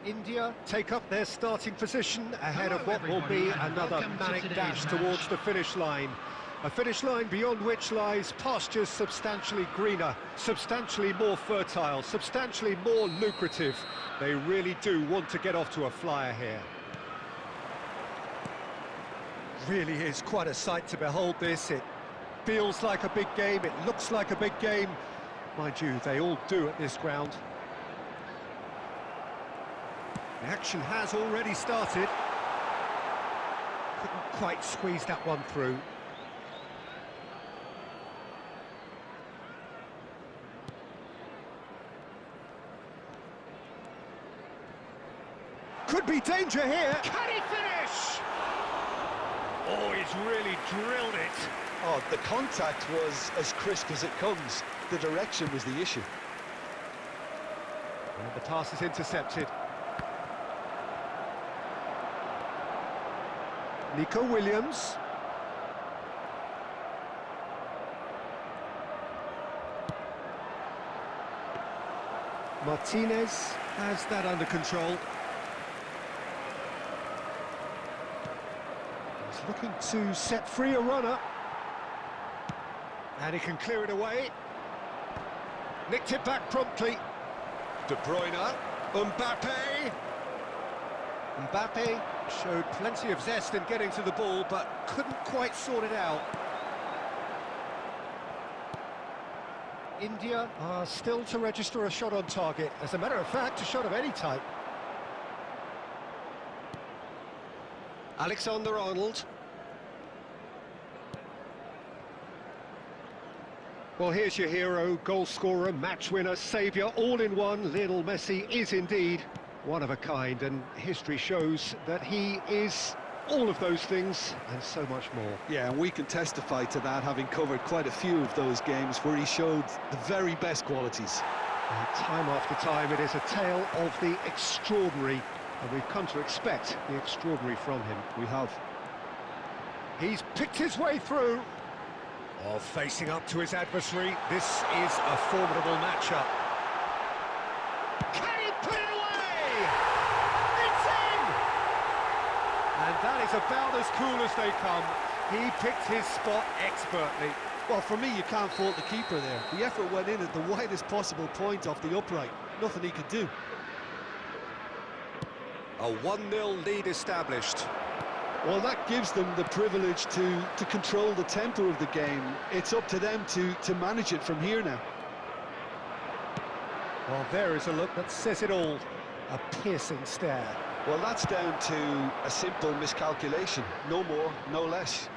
India take up their starting position ahead of what will be another manic dash towards the finish line. A finish line beyond which lies pastures substantially greener, substantially more fertile, substantially more lucrative. They really do want to get off to a flyer here. Really is quite a sight to behold this. It feels like a big game, it looks like a big game. Mind you, they all do at this ground. The action has already started. Couldn't quite squeeze that one through. Could be danger here. Can he finish? Oh, he's really drilled it. Oh, the contact was as crisp as it comes. The direction was the issue. And the pass is intercepted. Nico Williams. Martinez has that under control. He's looking to set free a runner. And he can clear it away. Nicked it back promptly. De Bruyne. Mbappe. Mbappe showed plenty of zest in getting to the ball, but couldn't quite sort it out. India are still to register a shot on target. As a matter of fact, a shot of any type. Alexander-Arnold. Well, here's your hero, goal scorer, match winner, saviour, all in one. Lionel Messi is indeed one of a kind, and history shows that he is all of those things and so much more. Yeah, and we can testify to that, having covered quite a few of those games where he showed the very best qualities. And time after time, it is a tale of the extraordinary, and we've come to expect the extraordinary from him. We have. He's picked his way through. Oh, facing up to his adversary, this is a formidable matchup. Can he put it away? It's in! And that is about as cool as they come. He picked his spot expertly. Well, for me, you can't fault the keeper there. The effort went in at the widest possible point off the upright. Nothing he could do. A 1-0 lead established. Well, that gives them the privilege to control the tempo of the game. It's up to them to manage it from here now. Well, there is a look that says it all. A piercing stare. Well, that's down to a simple miscalculation. No more, no less.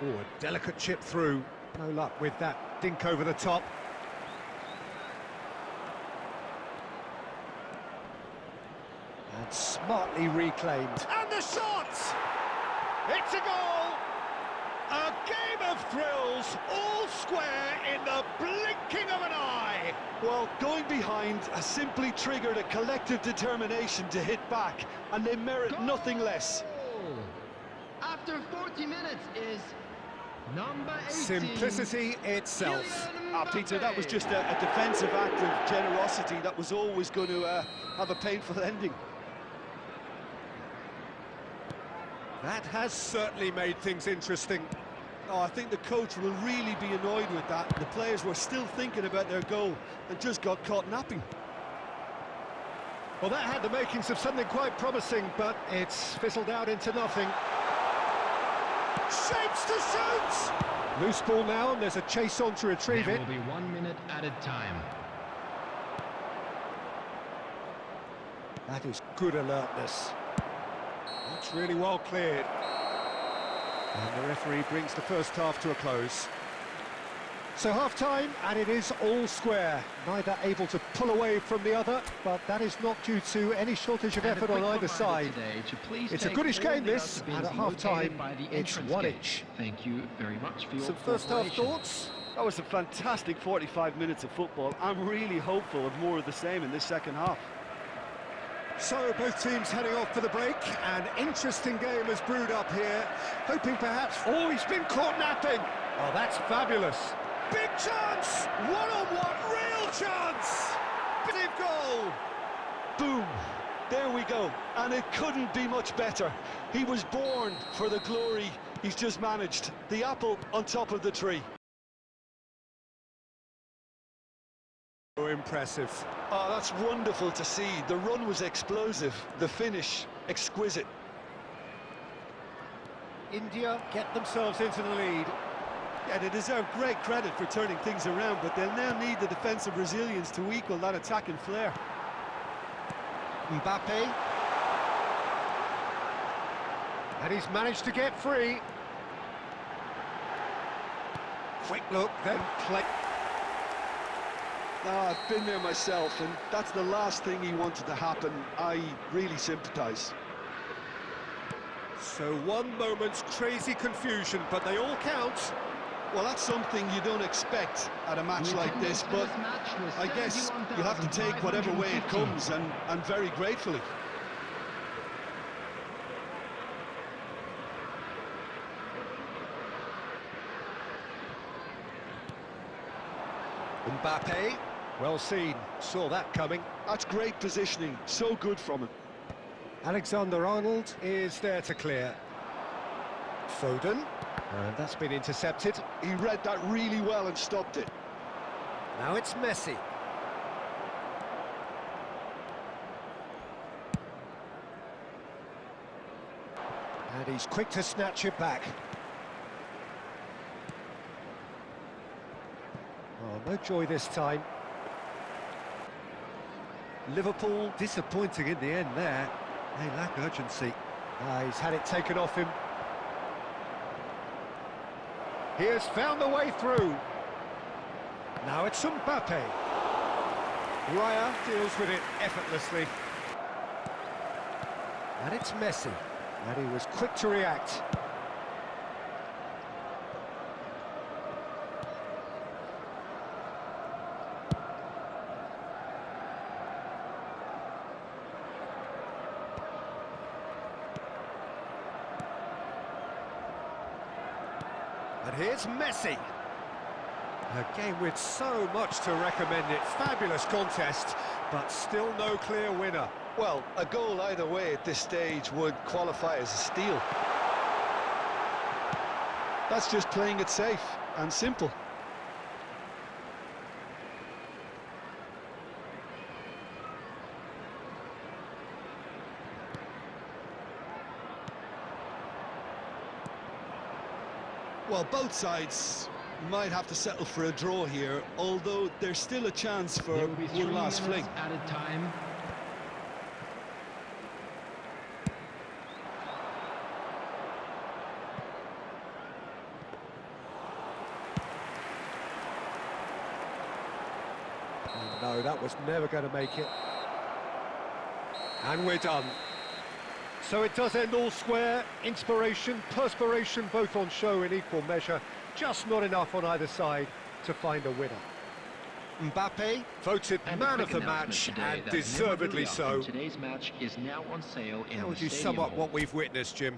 Oh, a delicate chip through. No luck with that dink over the top. And smartly reclaimed. And the shot! It's a goal! A game of thrills, all square in the blinking of an eye! Well, going behind has simply triggered a collective determination to hit back, and they merit goal! Nothing less. After 40 minutes is number 18. Simplicity itself. Peter, that was just a defensive act of generosity that was always going to have a painful ending. That has certainly made things interesting. Oh, I think the coach will really be annoyed with that. The players were still thinking about their goal and just got caught napping. Well, that had the makings of something quite promising, but it's fizzled out into nothing. Shapes to shoot! Loose ball now, and there's a chase on to retrieve it. There will be 1 minute added time. That is good alertness. That's really well cleared. And the referee brings the first half to a close. So half-time, and it is all square. Neither able to pull away from the other, but that is not due to any shortage of effort on either side. It's a goodish game, this, and at half-time, it's 1-1. Thank you very much for your Some first-half thoughts? That was a fantastic 45 minutes of football. I'm really hopeful of more of the same in this second half. So both teams heading off for the break. An interesting game has brewed up here. Hoping perhaps... Oh, he's been caught napping. Oh, that's fabulous. Big chance! One-on-one, real chance! Big goal! Boom! There we go, and it couldn't be much better. He was born for the glory he's just managed. The apple on top of the tree. So impressive. Oh, that's wonderful to see. The run was explosive, the finish exquisite. India get themselves into the lead. Yeah, they deserve great credit for turning things around, but they'll now need the defensive resilience to equal that attacking flair. Mbappe. And he's managed to get free. Quick look, then play. I've been there myself, and that's the last thing he wanted to happen. I really sympathise. So one moment's crazy confusion, but they all count. Well, that's something you don't expect at a match like this, but I guess you have to take whatever way it comes, and very gratefully. Mbappe, well seen, saw that coming. That's great positioning, so good from him. Alexander-Arnold is there to clear. Foden, and that's been intercepted. He read that really well and stopped it. Now it's Messi. And he's quick to snatch it back. Oh, no joy this time. Liverpool disappointing in the end there. They lack urgency. He's had it taken off him. He has found the way through. Now it's Mbappe. Raya deals with it effortlessly. And it's Messi. And he was quick to react. And here's Messi. A game with so much to recommend it. Fabulous contest, but still no clear winner. Well, a goal either way at this stage would qualify as a steal. That's just playing it safe and simple. Well, both sides might have to settle for a draw here, although there's still a chance for There will be 3 one last minutes fling. added time. No, that was never going to make it. And we're done. So it does end all square. Inspiration, perspiration, both on show in equal measure. Just not enough on either side to find a winner. Mbappe voted And man a of quick the announcement match, today and that deservedly memorabilia so. from today's match is now on sale in How the would you stadium sum up hall. what we've witnessed, Jim?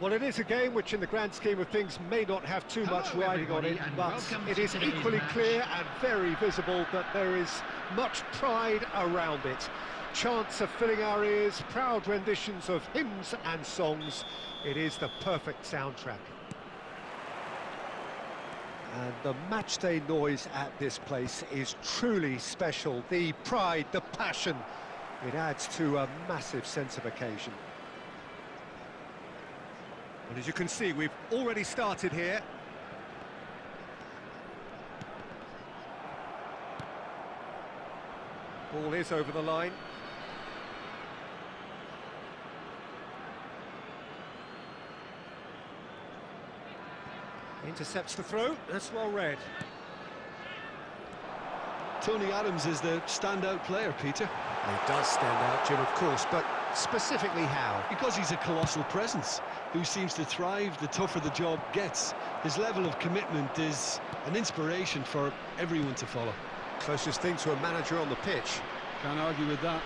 Well, it is a game which, in the grand scheme of things, may not have too much riding on it, but it is equally clear and very visible that there is much pride around it. Chants are filling our ears, proud renditions of hymns and songs. It is the perfect soundtrack. And the matchday noise at this place is truly special. The pride, the passion, it adds to a massive sense of occasion. And as you can see, we've already started here. Ball is over the line. Intercepts the throw, that's well read. Tony Adams is the standout player, Peter. He does stand out, Jim, of course, but specifically how? Because he's a colossal presence who seems to thrive the tougher the job gets. His level of commitment is an inspiration for everyone to follow. Closest thing to a manager on the pitch. Can't argue with that.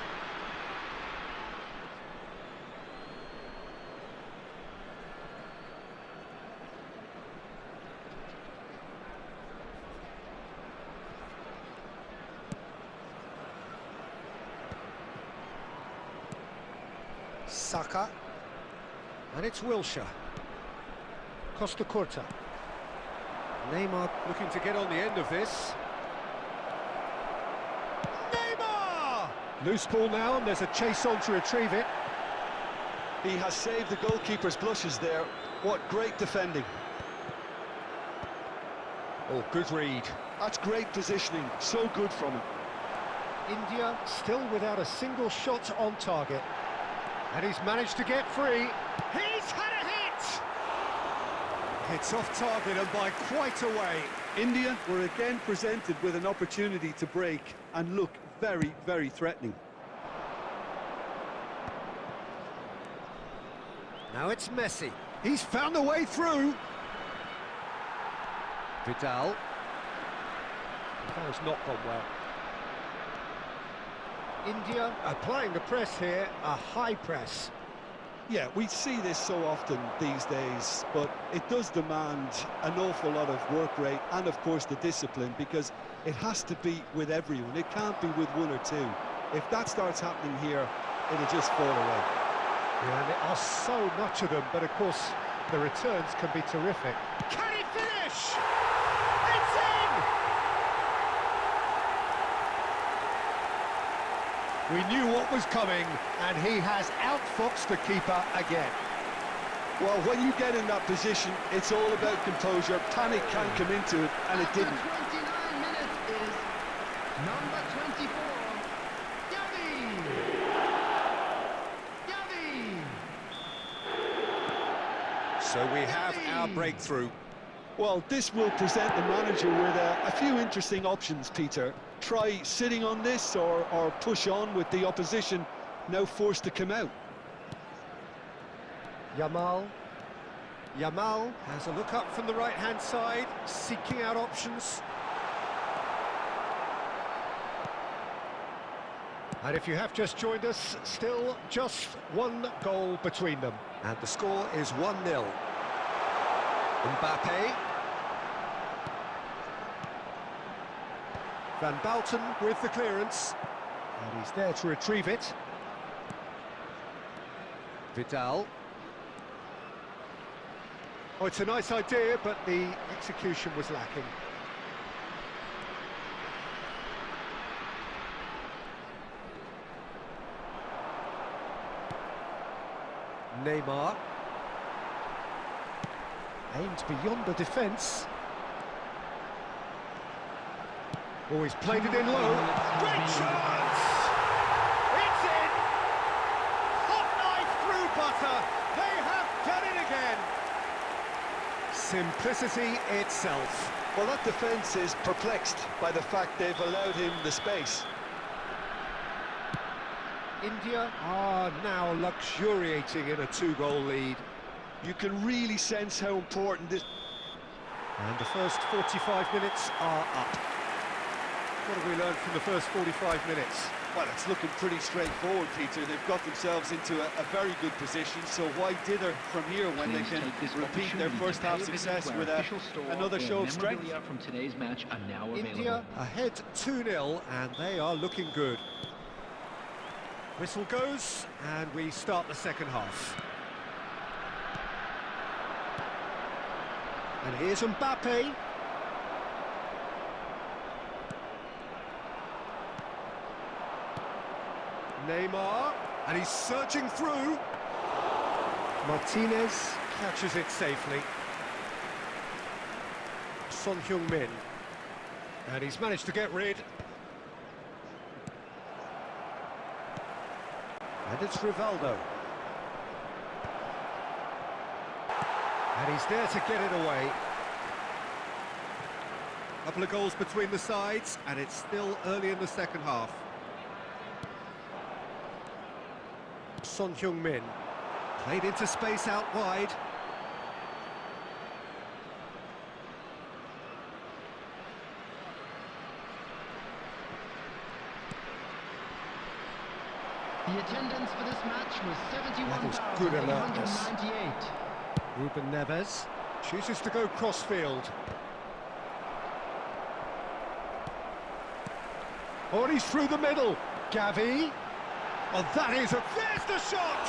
Saka, and it's Wilshere. Costa Curta. Neymar looking to get on the end of this. Neymar! Loose ball now, and there's a chase on to retrieve it. He has saved the goalkeeper's blushes there. What great defending. Oh, good read. That's great positioning, so good from him. India still without a single shot on target. And he's managed to get free. He's had a hit! It's off target and by quite a way. India were again presented with an opportunity to break and look very, very threatening. Now it's Messi. He's found a way through. Vidal. That has not gone well. India applying the press here, a high press. Yeah, we see this so often these days, but it does demand an awful lot of work rate and, of course, the discipline, because it has to be with everyone. It can't be with one or two. If that starts happening here, it'll just fall away. Yeah, and there are so much of them, but of course, the returns can be terrific. Can he finish? It's in! We knew what was coming, and he has outfoxed the keeper again. Well, when you get in that position, it's all about composure. Panic can't come into it, and it didn't. 29 minutes is number 24, Yavi! So we have our breakthrough. Well, this will present the manager with a few interesting options, Peter. Try sitting on this or push on with the opposition now forced to come out. Yamal has a look up from the right-hand side, seeking out options. And if you have just joined us, still just one goal between them. And the score is 1-0. Mbappe. Van Balten with the clearance. And he's there to retrieve it. Vidal. Oh, it's a nice idea, but the execution was lacking. Neymar. Aimed beyond the defence. Oh, he's played it in low. Great chance! It's in! Hot knife through butter. They have done it again. Simplicity itself. Well, that defence is perplexed by the fact they've allowed him the space. India are now luxuriating in a 2-goal lead. You can really sense how important this... And the first 45 minutes are up. What have we learned from the first 45 minutes? Well, it's looking pretty straightforward, Peter. They've got themselves into a very good position, so why dither from here when they can repeat their first half success with another show of strength? From today's match are now available. India ahead 2-0, and they are looking good. Whistle goes, and we start the second half. And here's Mbappe. Neymar, and he's searching through. Martinez catches it safely. Son Heung-min, and he's managed to get rid. And it's Rivaldo. And he's there to get it away. Couple of goals between the sides, and it's still early in the second half. Son Heung-min played into space out wide. The attendance for this match was That was good alertness. 71,898. Ruben Neves chooses to go crossfield. Oh, and he's through the middle. Gavi. Oh, that is a... There's the shot!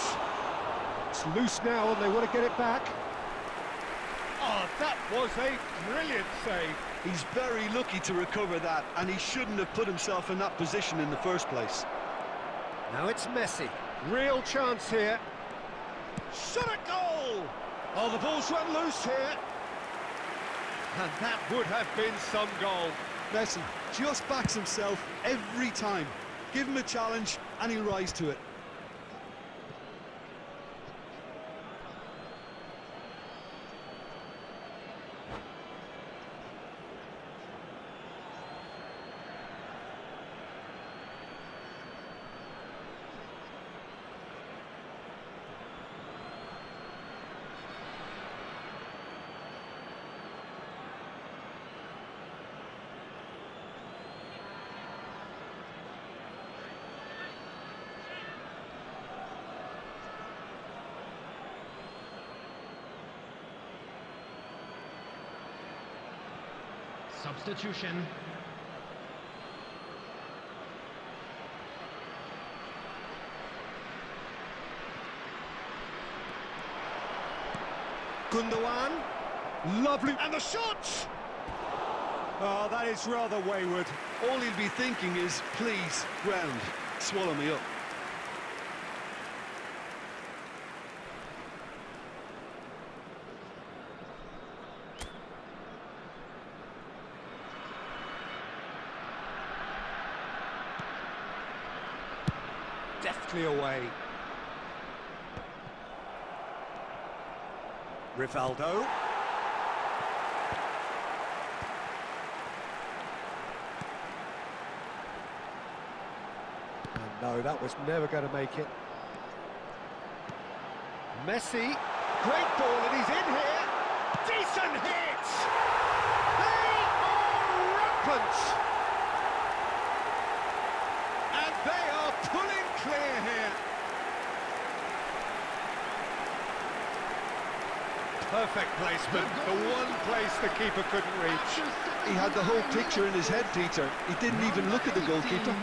It's loose now, and they want to get it back. Oh, that was a brilliant save. He's very lucky to recover that, and he shouldn't have put himself in that position in the first place. Now it's Messi. Real chance here. Shot a goal! Oh, the ball's run loose here. And that would have been some goal. Messi just backs himself every time. Give him a challenge, and he'll rise to it. Substitution. Gundogan, lovely, and the shot! Oh, that is rather wayward. All he'll be thinking is, please, ground, swallow me up. Deftly away. Rivaldo. And no, that was never going to make it. Messi, great ball, and he's in here. Decent hit! They are rampant! And they are pulling clear here. Perfect placement, the one place the keeper couldn't reach. He had the whole picture in his head, Peter. He didn't even look at the goalkeeper.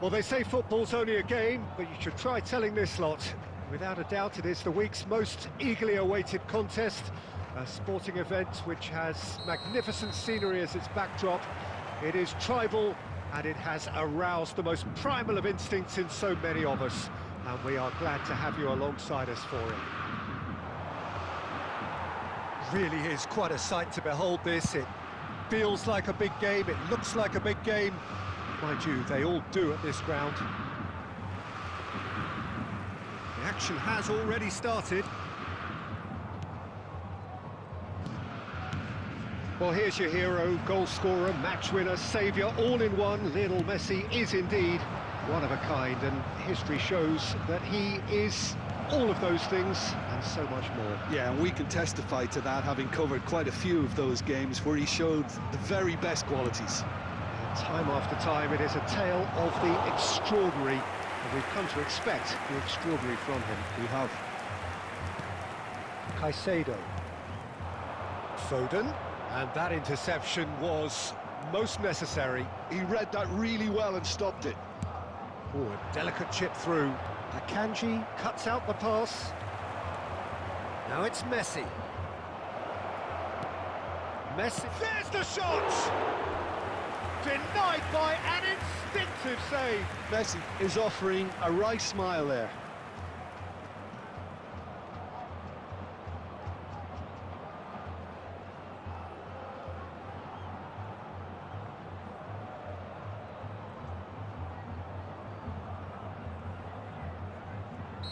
Well, they say football's only a game, but you should try telling this lot. Without a doubt, it is the week's most eagerly awaited contest, a sporting event which has magnificent scenery as its backdrop. It is tribal, and it has aroused the most primal of instincts in so many of us, and we are glad to have you alongside us for it. Really is quite a sight to behold this. It feels like a big game, it looks like a big game. Mind you, they all do at this ground. The action has already started. Well, here's your hero, goal scorer, match winner, saviour, all in one. Lionel Messi is indeed one of a kind, and history shows that he is all of those things and so much more. Yeah, and we can testify to that, having covered quite a few of those games where he showed the very best qualities. And time after time, it is a tale of the extraordinary, and we've come to expect the extraordinary from him. We have. Caicedo. Foden. And that interception was most necessary. He read that really well and stopped it. Oh, a delicate chip through. Akanji cuts out the pass. Now it's Messi. Messi, there's the shot! Denied by an instinctive save. Messi is offering a wry smile there.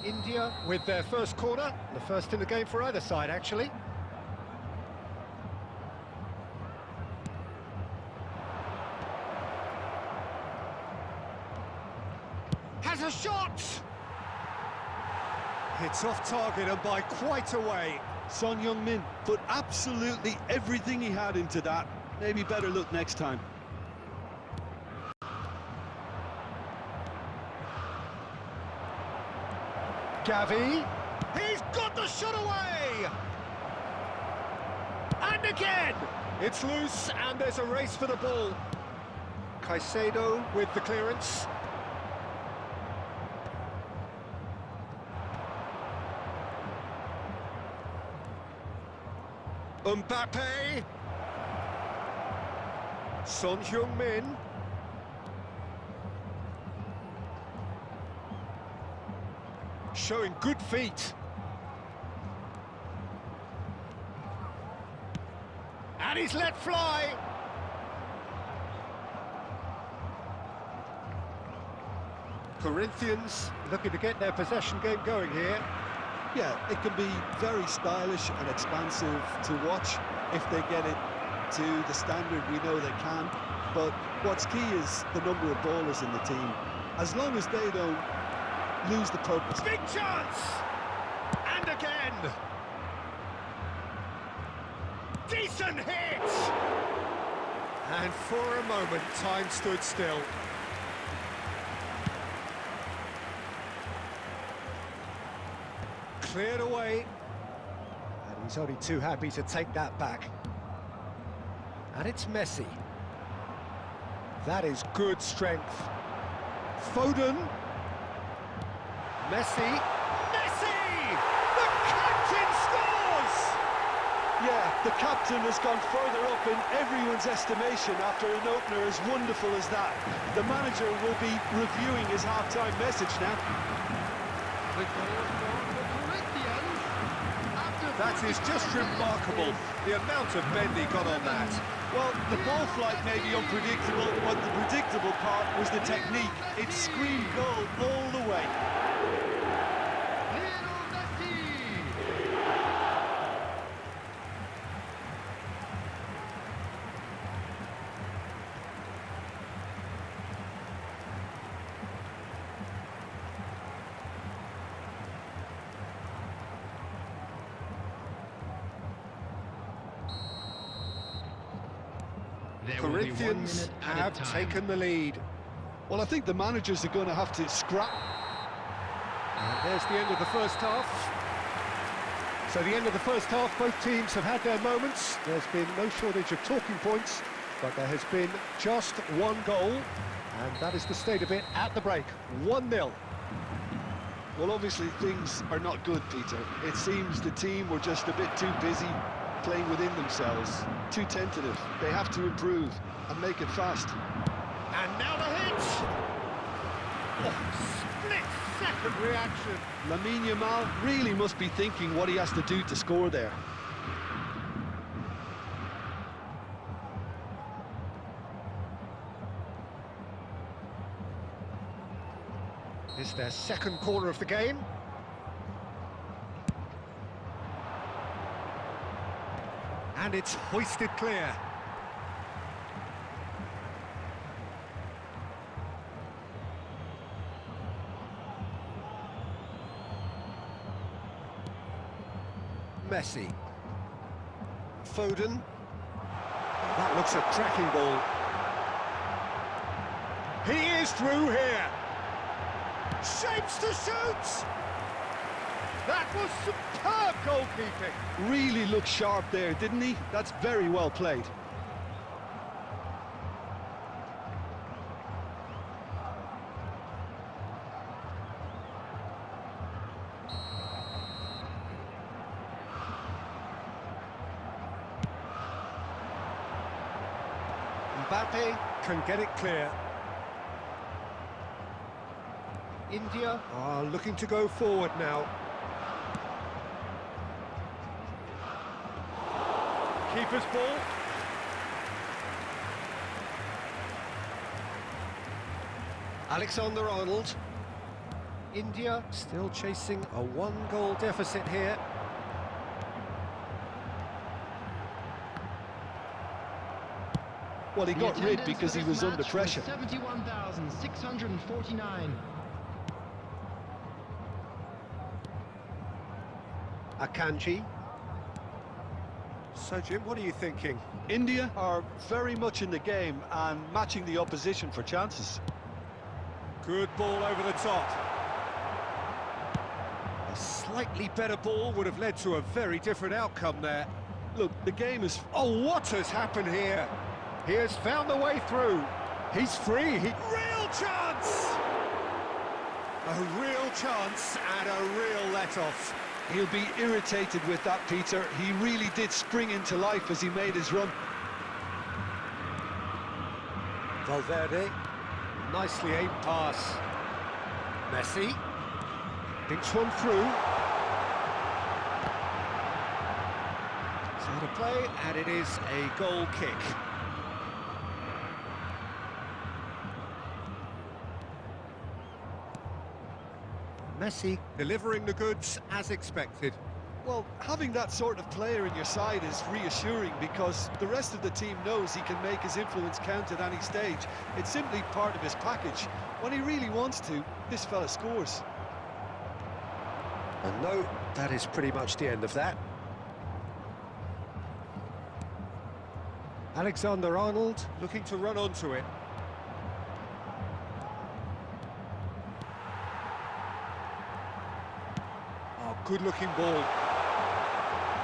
India with their first corner, the first in the game for either side, actually. Has a shot! It's off target and by quite a way. Son Heung-min put absolutely everything he had into that. Maybe better look next time. Gavi, he's got the shot away! And again! It's loose and there's a race for the ball. Caicedo with the clearance. Mbappe. Son Heung-min. Showing good feet. And he's let fly. Corinthians looking to get their possession game going here. Yeah, it can be very stylish and expansive to watch if they get it to the standard we know they can. But what's key is the number of ballers in the team. As long as they don't lose the purpose. Big chance! And again! Decent hit! And for a moment, time stood still. Cleared away. And he's only too happy to take that back. And it's Messi. That is good strength. Foden. Messi! Messi! The captain scores! Yeah, the captain has gone further up in everyone's estimation after an opener as wonderful as that. The manager will be reviewing his half-time message now. That is just remarkable, the amount of bend he got on that. Well, the ball flight may be unpredictable, but the predictable part was the technique. It screamed goal all the way. Corinthians have taken the lead. Well, I think the managers are going to have to scrap. And there's the end of the first half. So the end of the first half, both teams have had their moments. There's been no shortage of talking points, but there has been just one goal. And that is the state of it at the break. 1-0. Well, obviously things are not good, Peter. It seems the team were just a bit too busy playing within themselves, too tentative. They have to improve and make it fast. And now the hit! Oh, split-second reaction. Lamine Yamal really must be thinking what he has to do to score there. It's their second corner of the game. And it's hoisted clear. Messi. Foden. That looks a cracking ball. He is through here. Shapes to shoot! That was superb goalkeeping. Really looked sharp there, didn't he? That's very well played. Mbappe can get it clear. India are looking to go forward now. Keeper's ball. Alexander-Arnold. India still chasing a one-goal deficit here. Well, he got rid because he was under pressure. 71,649. Akanji. So, Jim, what are you thinking? India are very much in the game and matching the opposition for chances. Good ball over the top. A slightly better ball would have led to a very different outcome there. Look, the game is... Oh, what has happened here? He has found the way through. He's free. Real chance! A real chance and a real let-off. He'll be irritated with that, Peter. He really did spring into life as he made his run. Valverde. Nicely aimed pass. Messi. Dinks one through. It's out of play, and it is a goal kick. Messi delivering the goods as expected. Well, having that sort of player in your side is reassuring because the rest of the team knows he can make his influence count at any stage. It's simply part of his package. When he really wants to, this fella scores. And no, that is pretty much the end of that. Alexander-Arnold looking to run onto it. Oh, good-looking ball.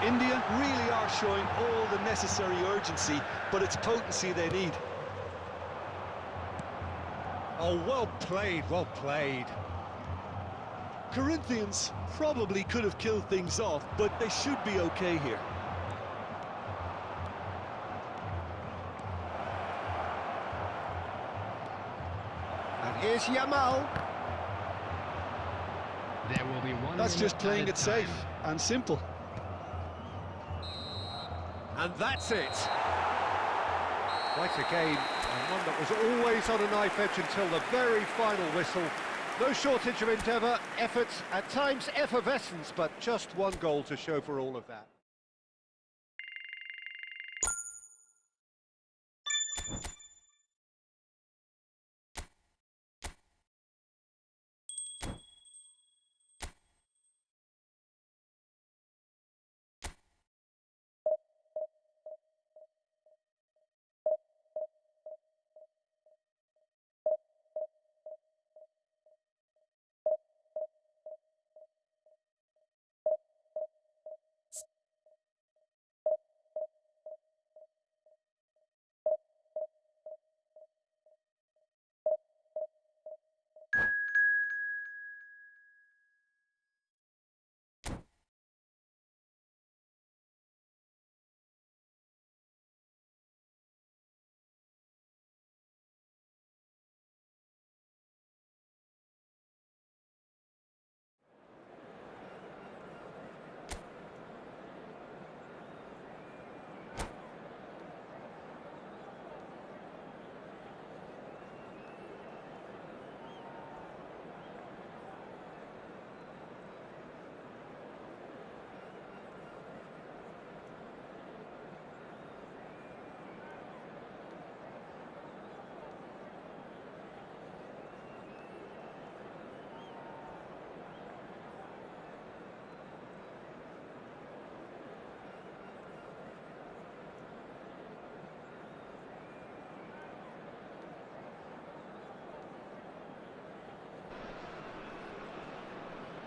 India really are showing all the necessary urgency, but it's potency they need. Oh, well played, well played. Corinthians probably could have killed things off, but they should be okay here. And here's Yamal. There will be one. That's just playing it safe time. and simple. And that's it. Quite a game, and one that was always on a knife edge until the very final whistle. No shortage of endeavour, effort, at times effervescence, but just one goal to show for all of that.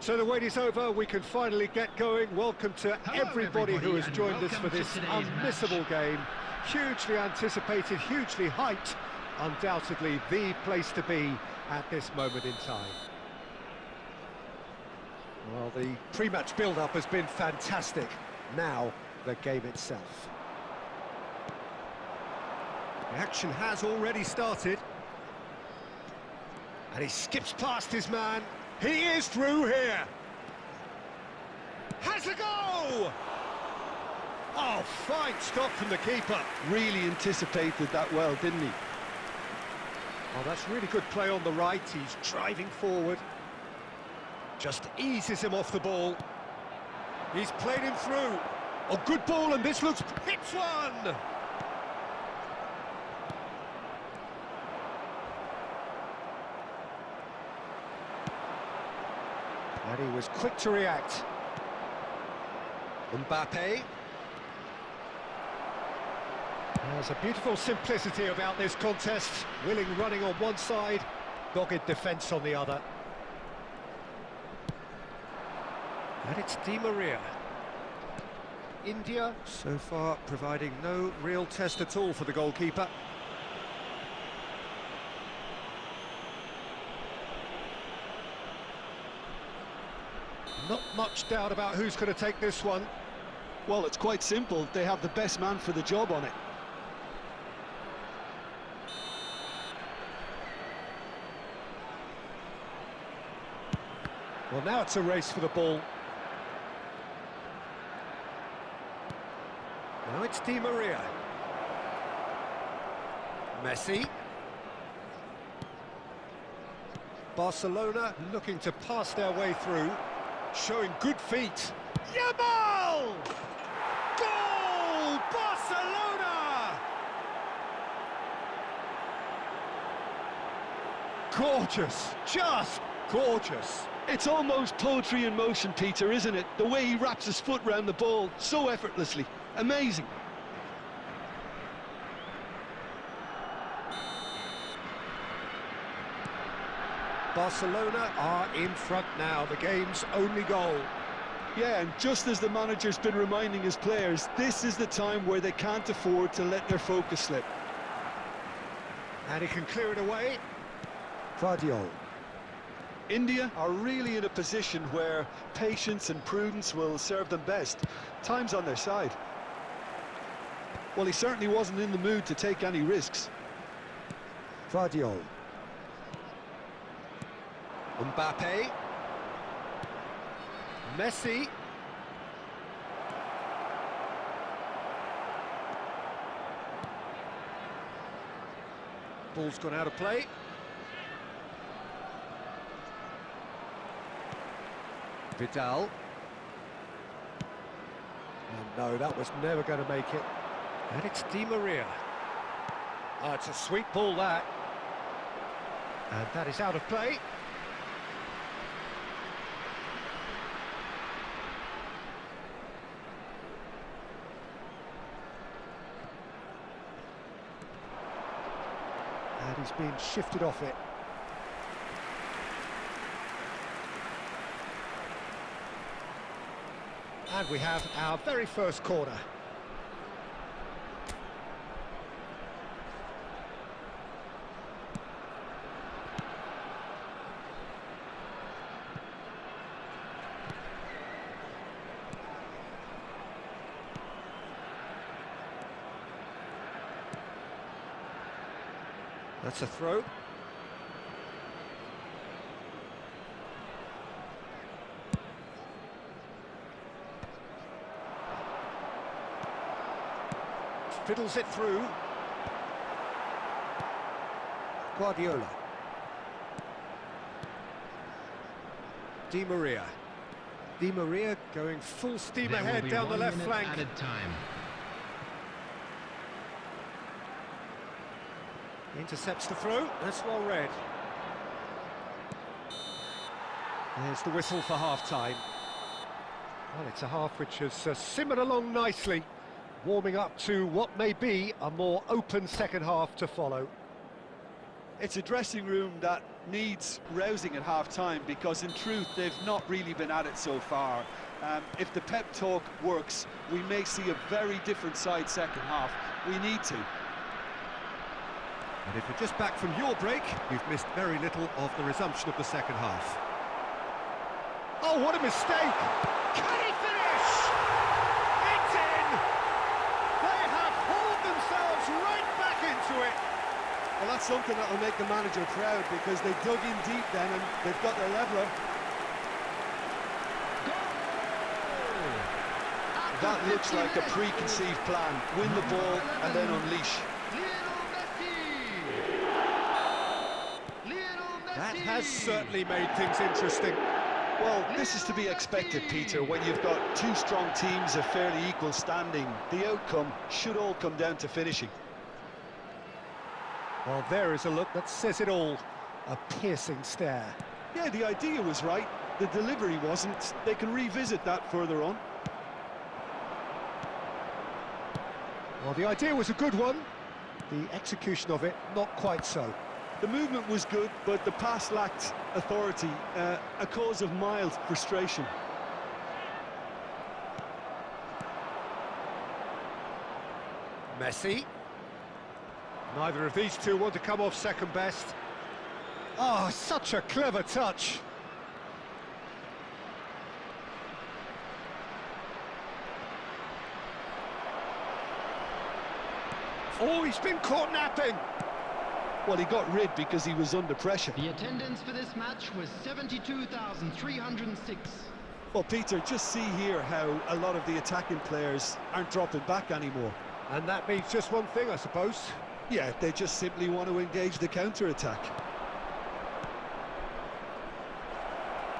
So the wait is over, we can finally get going. Welcome to Hello, everybody who has and joined us for welcome to this today's unmissable game. Hugely anticipated, hugely hyped. Undoubtedly the place to be at this moment in time. Well, the pre-match build-up has been fantastic. Now, the game itself. The action has already started. And he skips past his man. He is through here. Has a go! Oh, fine stop from the keeper. Really anticipated that well, didn't he? Oh, that's really good play on the right. He's driving forward. Just eases him off the ball. He's played him through. Oh, good ball, and this looks... hits one! And he was quick to react. Mbappe. There's a beautiful simplicity about this contest. Willing running on one side, dogged defence on the other. And it's Di Maria. India, so far, providing no real test at all for the goalkeeper. Not much doubt about who's going to take this one. Well, it's quite simple. They have the best man for the job on it. Well, now it's a race for the ball. Now it's Di Maria. Messi. Barcelona looking to pass their way through, showing good feet. Yamal! Goal! Barcelona! Gorgeous, just gorgeous. It's almost poetry in motion, Peter, isn't it? The way he wraps his foot round the ball so effortlessly. Amazing. Barcelona are in front now, the game's only goal. Yeah, and just as the manager's been reminding his players, this is the time where they can't afford to let their focus slip. And he can clear it away. Guardiola. India are really in a position where patience and prudence will serve them best. Time's on their side. Well, he certainly wasn't in the mood to take any risks. Guardiola. Mbappe. Messi. Ball's gone out of play. Vidal. Oh, no, that was never going to make it. And it's Di Maria. Oh, it's a sweet ball, that. And that is out of play. And he's being shifted off it. And we have our very first corner. That's a throw. Fiddles it through. Guardiola. Di Maria. Di Maria going full steam There will ahead be down the 1 left minute flank. added time. Intercepts the throw. That's well read. There's the whistle for half-time. Well, it's a half which has simmered along nicely, warming up to what may be a more open second half to follow. It's a dressing room that needs rousing at half-time, because in truth they've not really been at it so far. If the pep talk works, we may see a very different side second half. We need to. And if you're just back from your break, you've missed very little of the resumption of the second half. Oh, what a mistake! Can he finish? It's in! They have hauled themselves right back into it. Well, that's something that will make the manager proud, because they dug in deep then and they've got their leveller. That looks like a preconceived plan. Win the ball and then unleash. That has certainly made things interesting. Well, this is to be expected, Peter, when you've got two strong teams of fairly equal standing. The outcome should all come down to finishing. Well, there is a look that says it all. A piercing stare. Yeah, the idea was right. The delivery wasn't. They can revisit that further on. Well, the idea was a good one. The execution of it, not quite so. The movement was good, but the pass lacked authority, a cause of mild frustration. Messi. Neither of these two want to come off second best. Oh, such a clever touch. Oh, he's been caught napping. Well, he got rid because he was under pressure. The attendance for this match was 72,306. Well, Peter, just see here how a lot of the attacking players aren't dropping back anymore. And that means just one thing, I suppose. Yeah, they just simply want to engage the counter-attack.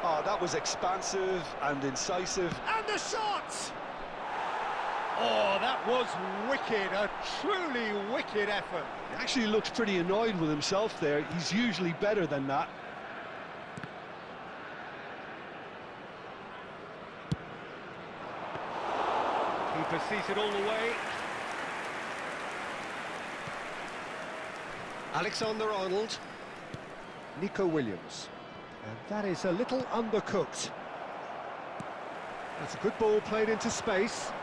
Oh, that was expansive and incisive. And the shot! Oh, that was wicked, a truly wicked effort. He actually looks pretty annoyed with himself there. He's usually better than that. Keeper sees it all the way. Alexander-Arnold. Nico Williams. And that is a little undercooked. That's a good ball played into space.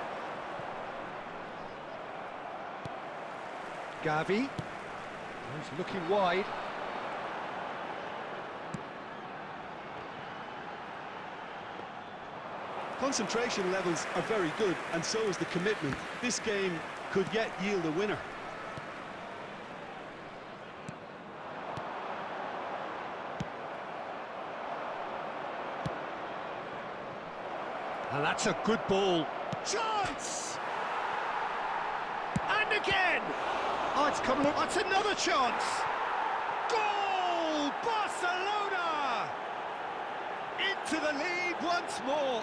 Gavi. He's looking wide. Concentration levels are very good, and so is the commitment. This game could yet yield a winner. And that's a good ball. Chance! And again! Oh, it's come along. That's another chance! Goal! Barcelona! Into the lead once more.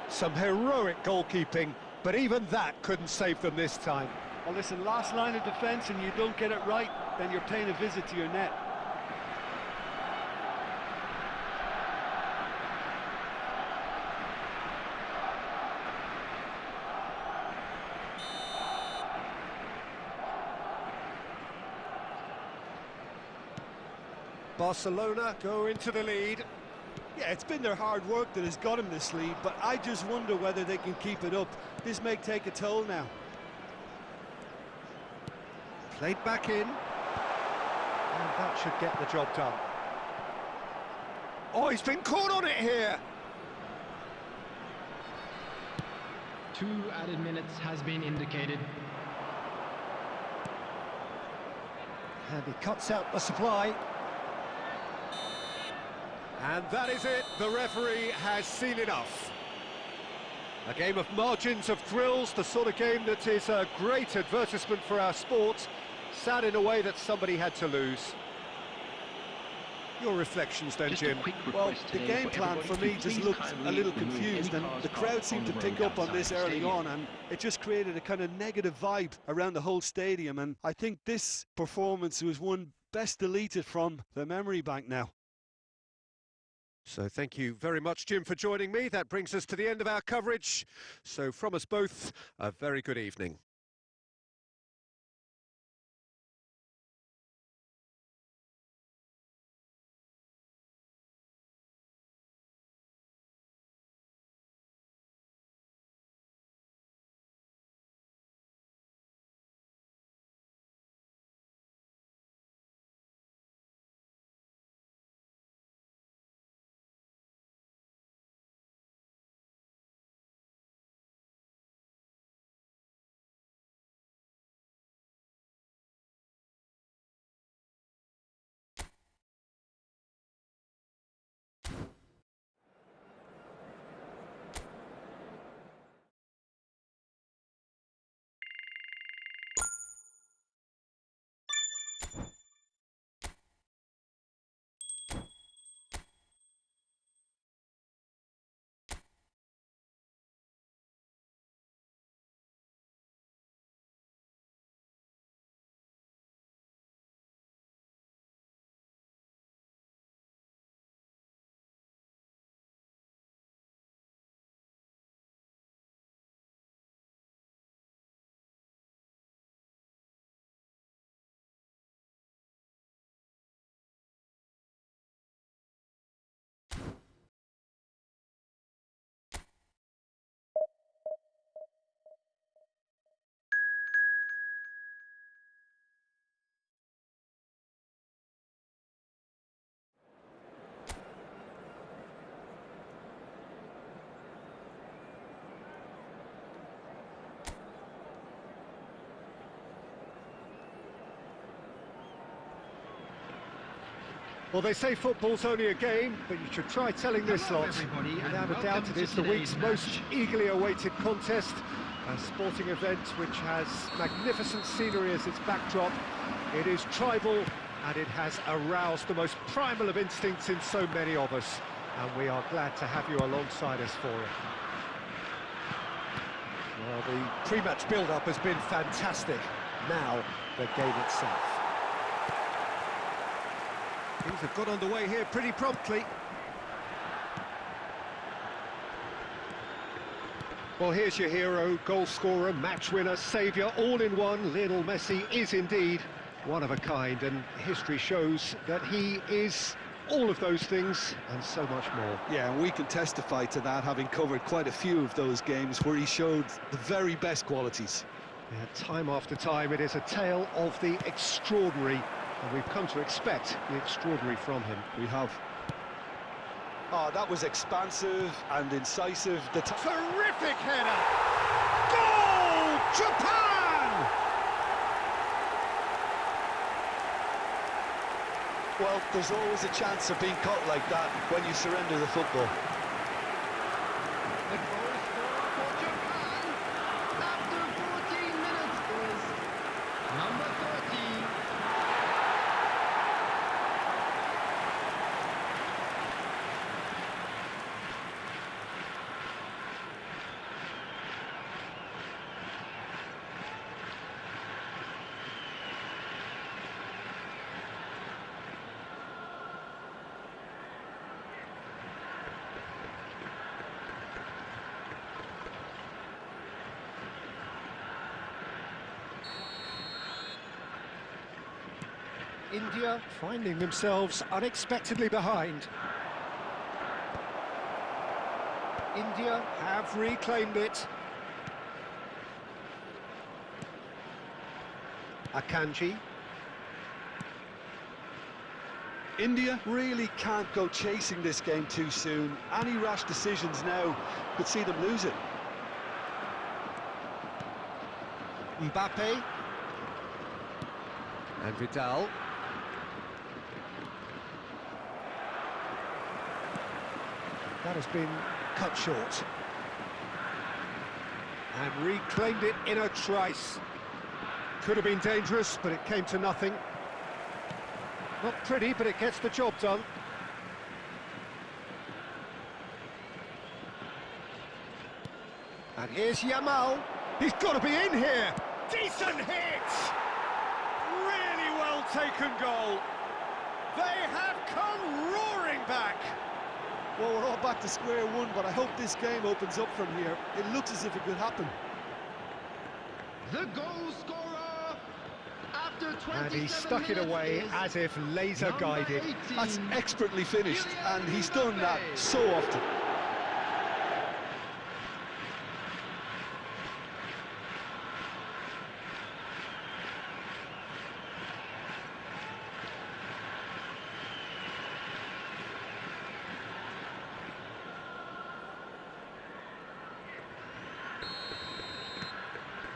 Some heroic goalkeeping, but even that couldn't save them this time. Well, listen, last line of defence and you don't get it right, then you're paying a visit to your net. Barcelona go into the lead. Yeah, it's been their hard work that has got them this lead, but I just wonder whether they can keep it up. This may take a toll now. Played back in. And that should get the job done. Oh, he's been caught on it here. 2 added minutes has been indicated. And he cuts out the supply. And that is it. The referee has seen enough. A game of margins, of thrills, the sort of game that is a great advertisement for our sport. Sad in a way that somebody had to lose. Your reflections then, Jim? Well, the game plan for me just looked a little confused, and the crowd seemed to pick up on this early on, and it just created a kind of negative vibe around the whole stadium, and I think this performance was one best deleted from the memory bank now. So thank you very much, Jim, for joining me. That brings us to the end of our coverage. So from us both, a very good evening. Well, they say football's only a game, but you should try telling this lot. Without a doubt, it is the week's most eagerly awaited contest. A sporting event which has magnificent scenery as its backdrop. It is tribal, and it has aroused the most primal of instincts in so many of us. And we are glad to have you alongside us for it. Well, the pre-match build-up has been fantastic. Now, the game itself. Things have got underway here pretty promptly. Well, here's your hero, goal scorer, match winner, saviour, all in one. Lionel Messi is indeed one of a kind, and history shows that he is all of those things and so much more. Yeah, and we can testify to that, having covered quite a few of those games where he showed the very best qualities. Yeah, time after time, it is a tale of the extraordinary, and we've come to expect the extraordinary from him. We have. Oh, that was expansive and incisive. Terrific header! Goal! Japan! Well, there's always a chance of being caught like that when you surrender the football. The goal scorer for Japan after 14 minutes is number 30. India finding themselves unexpectedly behind. India have reclaimed it. Akanji. India really can't go chasing this game too soon. Any rash decisions now could see them lose it. Mbappe. And Vidal. That has been cut short. And reclaimed it in a trice. Could have been dangerous, but it came to nothing. Not pretty, but it gets the job done. And here's Yamal. He's got to be in here. Decent hit! Really well taken goal. They have come roaring back. Well, we're all back to square one, but I hope this game opens up from here. It looks as if it could happen. The goal scorer after 27 And he stuck it minutes away is as if laser guided. 18. That's expertly finished, and he's done that so often.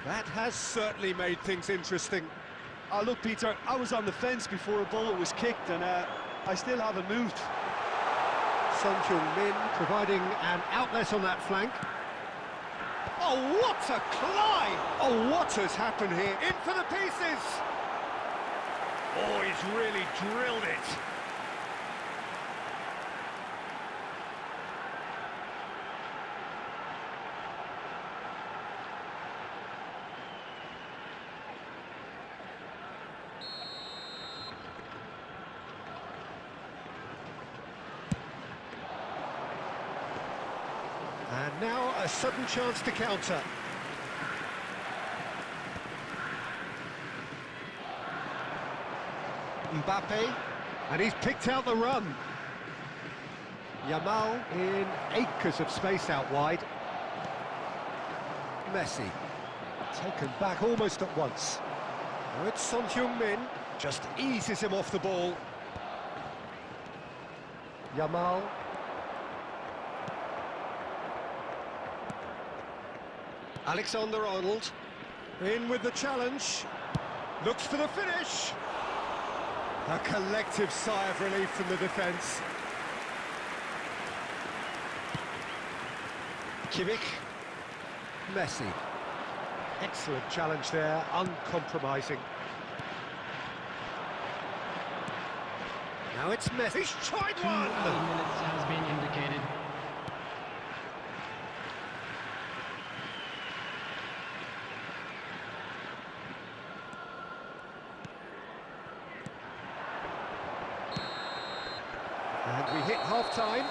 That has certainly made things interesting. Oh, look, Peter, I was on the fence before a ball was kicked, and I still haven't moved. Son Heung-min providing an outlet on that flank. Oh, what a climb! Oh, what has happened here? In for the pieces! Oh, he's really drilled it. And now a sudden chance to counter. Mbappe, and he's picked out the run. Yamal in acres of space out wide. Messi, taken back almost at once. Now it's Son Heung-min, just eases him off the ball. Yamal. Alexander-Arnold, in with the challenge, looks for the finish. A collective sigh of relief from the defence. Kimmich. Messi. Excellent challenge there, uncompromising. Now it's Messi. He's tried 2 one! minutes has been indicated. And we hit half-time.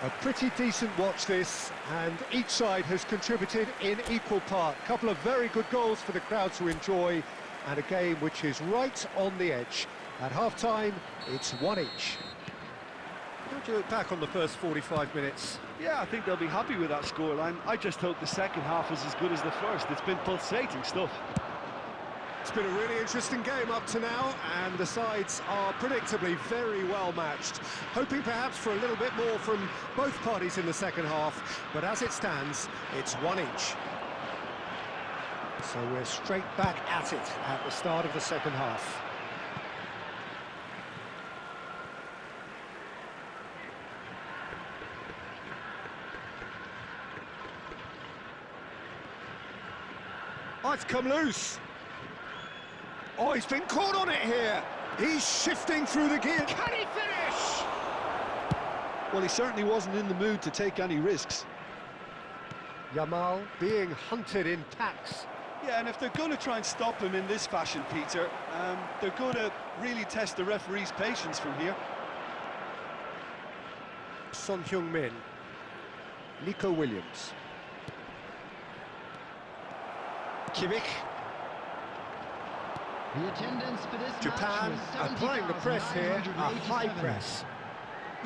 A pretty decent watch this, and each side has contributed in equal part. A couple of very good goals for the crowd to enjoy, and a game which is right on the edge. At half-time, it's 1 each. How do you look back on the first 45 minutes? Yeah, I think they'll be happy with that scoreline. I just hope the second half is as good as the first. It's been pulsating stuff. It's been a really interesting game up to now, and the sides are predictably very well matched. Hoping perhaps for a little bit more from both parties in the second half, but as it stands, it's 1 each. So we're straight back at it at the start of the second half. Oh, it's come loose. Oh, he's been caught on it here. He's shifting through the gear. Can he finish? Well, he certainly wasn't in the mood to take any risks. Yamal being hunted in packs. Yeah, and if they're going to try and stop him in this fashion, Peter, they're going to really test the referee's patience from here. Son Heung-min. Nico Williams. Kimmich. The attendance for this Japan match was applying the press here, a high 70,987. press.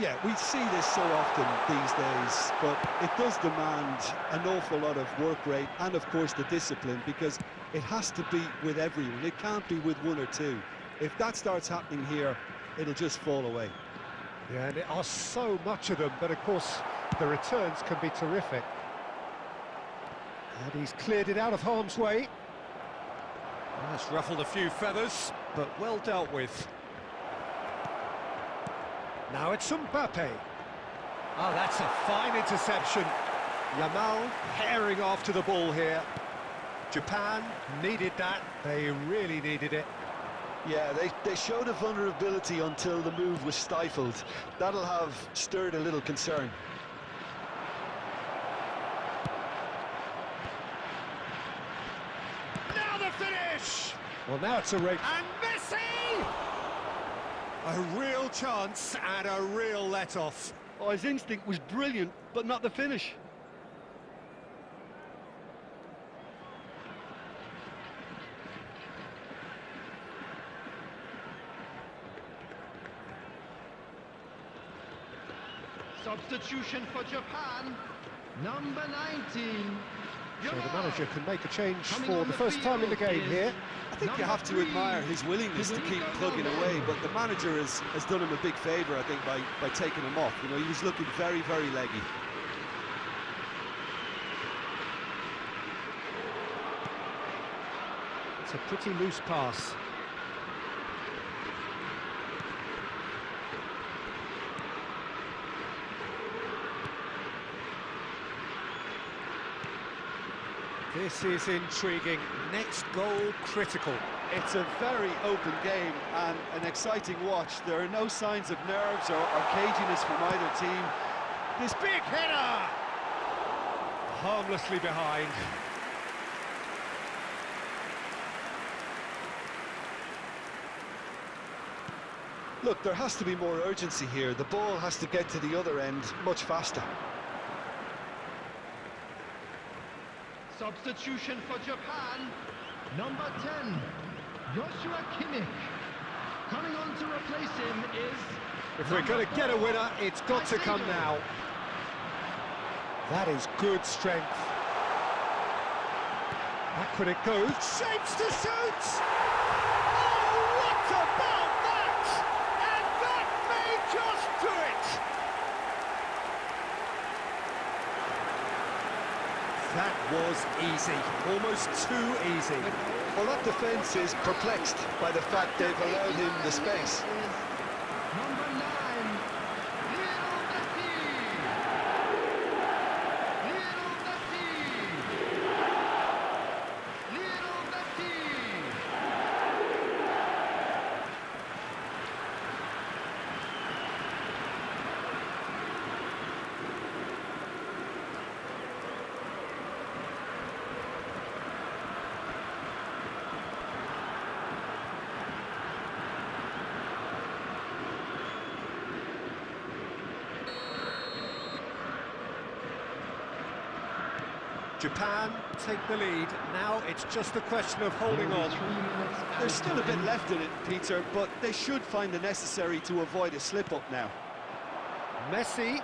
Yeah, we see this so often these days, but it does demand an awful lot of work rate and, of course, the discipline, because it has to be with everyone. It can't be with one or two. If that starts happening here, it'll just fall away. Yeah, and there are so much of them, but of course the returns can be terrific. And he's cleared it out of harm's way. That's ruffled a few feathers, but well dealt with. Now it's Mbappe. Oh, that's a fine interception. Yamal herring after the ball here. Japan needed that. They really needed it. Yeah, they showed a vulnerability until the move was stifled. That'll have stirred a little concern. Now the finish! Well, now it's a race. And Messi! A real chance and a real let-off. Oh, his instinct was brilliant, but not the finish. Substitution for Japan, number 19. So the manager can make a change Coming for on the the first time in the field game is here. I think you have to Number admire 3, his willingness to keep Federico plugging Valverde. away, but the manager has done him a big favour, I think, by taking him off. You know, he was looking very, very leggy. It's a pretty loose pass. This is intriguing. Next goal critical. It's a very open game and an exciting watch. There are no signs of nerves or caginess from either team. This big header! Harmlessly behind. Look, there has to be more urgency here. The ball has to get to the other end much faster. Substitution for Japan, number 10, Joshua Kimmich. Coming on to replace him is... If we're going to get a winner, it's got to come now. That is good strength. Back when it goes. Shapes to shoot! Oh, what about that? And that may just do it! That was easy, almost too easy. Well, that defence is perplexed by the fact they've allowed him the space. Number 9, Lionel Messi. Lionel Messi. Lionel Messi. Japan take the lead. Now it's just a question of holding on. 3 minutes. There's still a bit left in it, Peter, but they should find the necessary to avoid a slip-up now. Messi.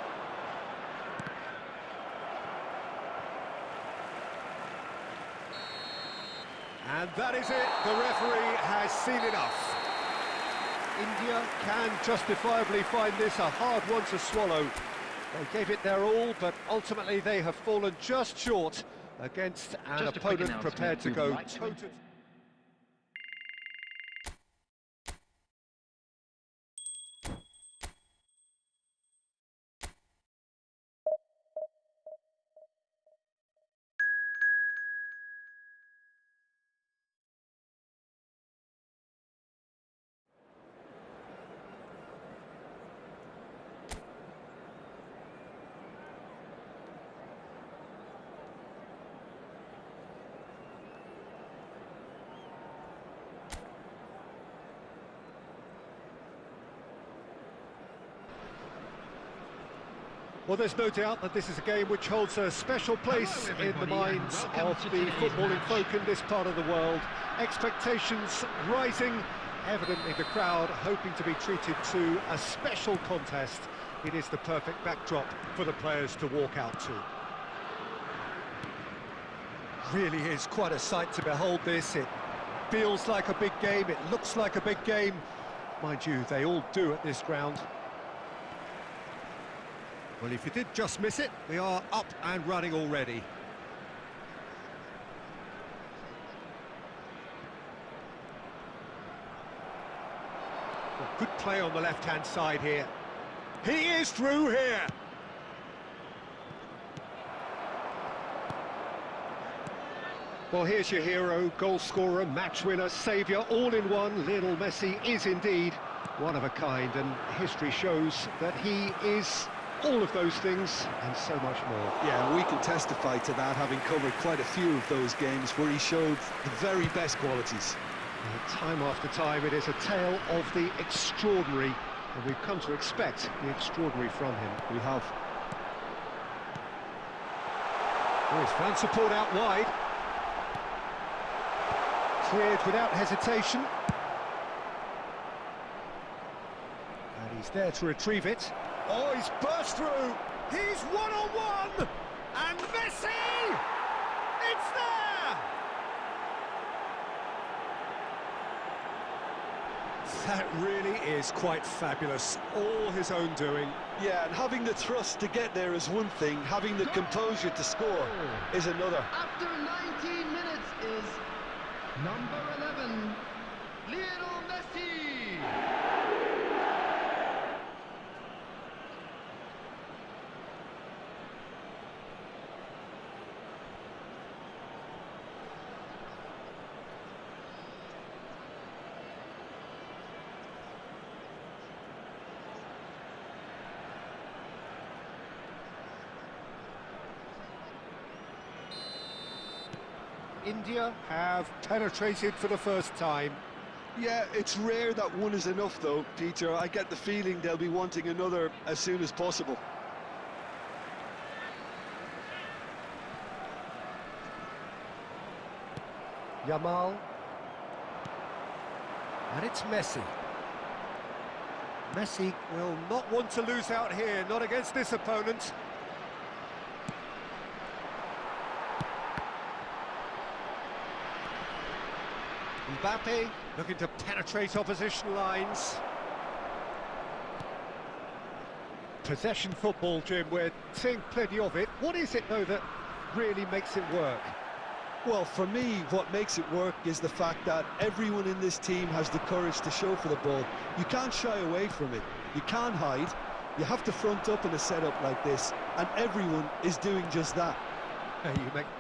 And that is it. The referee has seen enough. India can justifiably find this a hard one to swallow. They gave it their all, but ultimately they have fallen just short against an Just a quick opponent prepared to announcement. go We'd like to- toe-to-toe. Well, there's no doubt that this is a game which holds a special place Hello, in the everybody, and minds welcome of to the today's footballing match. folk in this part of the world. Expectations rising, evidently the crowd hoping to be treated to a special contest. It is the perfect backdrop for the players to walk out to. Really is quite a sight to behold this. It feels like a big game, it looks like a big game. Mind you, they all do at this ground. Well, if you did just miss it, we are up and running already. Well, good play on the left-hand side here. He is through here. Well, here's your hero, goal scorer, match winner, saviour, all in one. Lionel Messi is indeed one of a kind, and history shows that he is all of those things and so much more. Yeah, we can testify to that, having covered quite a few of those games where he showed the very best qualities. Time after time, it is a tale of the extraordinary, and we've come to expect the extraordinary from him. We have. Oh, he's found support out wide. Cleared without hesitation. And he's there to retrieve it. Oh, he's burst through. He's one-on-one. And Messi! It's there! That really is quite fabulous. All his own doing. Yeah, and having the thrust to get there is one thing, having the composure to score is another. After 19 minutes is number 11, Lionel Messi. India have penetrated for the first time. Yeah, it's rare that one is enough though, Peter. I get the feeling they'll be wanting another as soon as possible. Yamal. And it's Messi. Messi will not want to lose out here, not against this opponent. Mbappe looking to penetrate opposition lines. Possession football, Jim, we're seeing plenty of it. What is it, though, that really makes it work? Well, for me, what makes it work is the fact that everyone in this team has the courage to show for the ball. You can't shy away from it. You can't hide. You have to front up in a setup like this, and everyone is doing just that.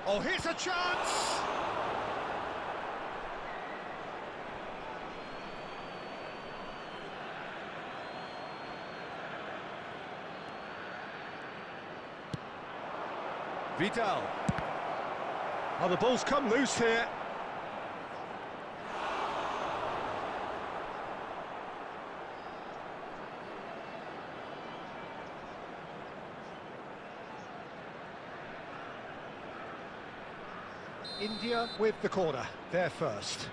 Oh, here's a chance! Vidal. Oh, the ball's come loose here. India with the corner, they're first.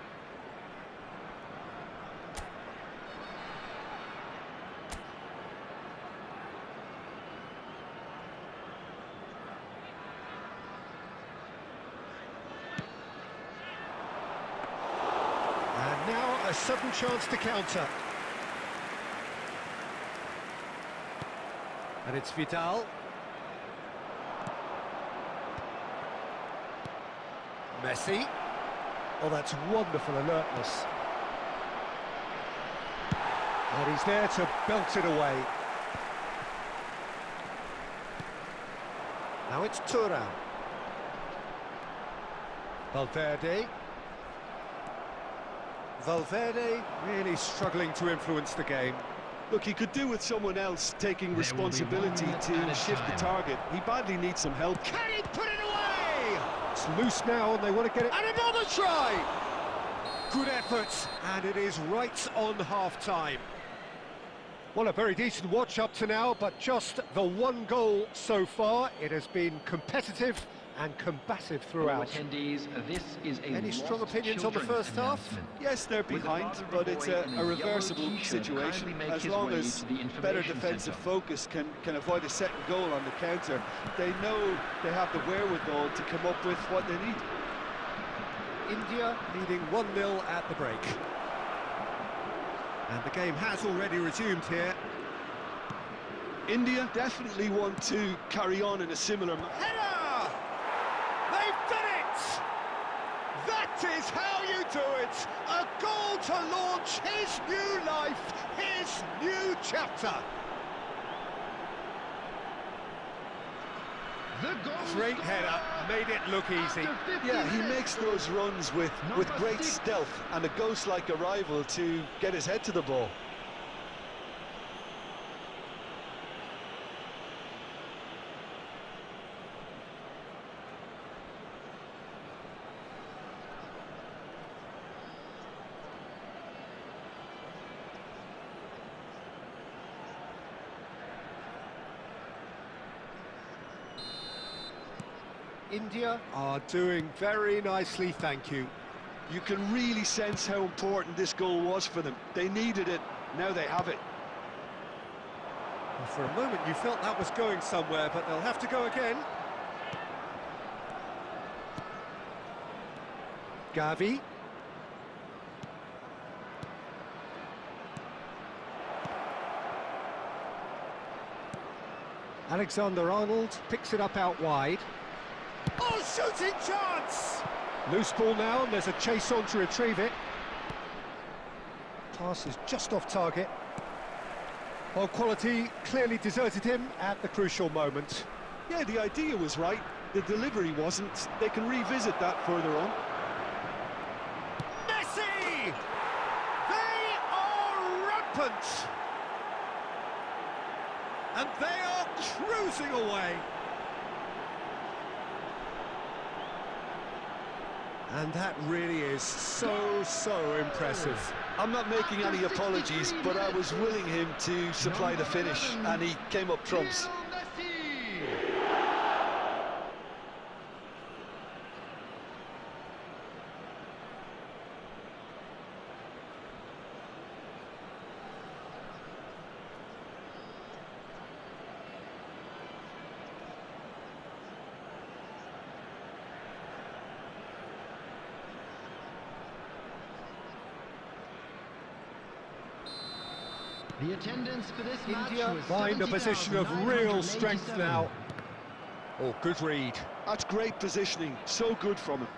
And now a sudden chance to counter. And it's Vidal. Messi. Oh, that's wonderful alertness. And he's there to belt it away. Now it's Thuram. Valverde. Valverde really struggling to influence the game. Look, he could do with someone else taking responsibility to shift the target. He badly needs some help. Can he put it away? It's loose now and they want to get it. And another try! Good effort, and it is right on half-time. Well, a very decent watch up to now, but just the one goal so far. It has been competitive and combative throughout. Attendees, this is a Any strong opinions on the first half? Yes, they're behind, but it's a reversible situation. As long as better defensive focus can avoid a second goal on the counter, they know they have the wherewithal to come up with what they need. India leading 1-0 at the break. And the game has already resumed here. India definitely want to carry on in a similar manner. Header! They've done it! That is how you do it! A goal to launch his new life, his new chapter. Great header, made it look easy. Yeah, he makes those runs with great stealth and a ghost-like arrival to get his head to the ball. India are doing very nicely, thank you. You can really sense how important this goal was for them. They needed it, now they have it. Well, for a moment you felt that was going somewhere, but they'll have to go again. Gavi. Alexander-Arnold picks it up out wide. Oh, shooting chance! Loose ball now, and there's a chase on to retrieve it. Pass is just off target. Well, quality clearly deserted him at the crucial moment. Yeah, the idea was right, the delivery wasn't. They can revisit that further on. Messi! They are rampant! And they are cruising away. And that really is so impressive. I'm not making any apologies, but I was willing him to supply the finish, and he came up trumps. The attendance for this match India was find a position of real strength now. Oh, good read. That's great positioning, so good from him.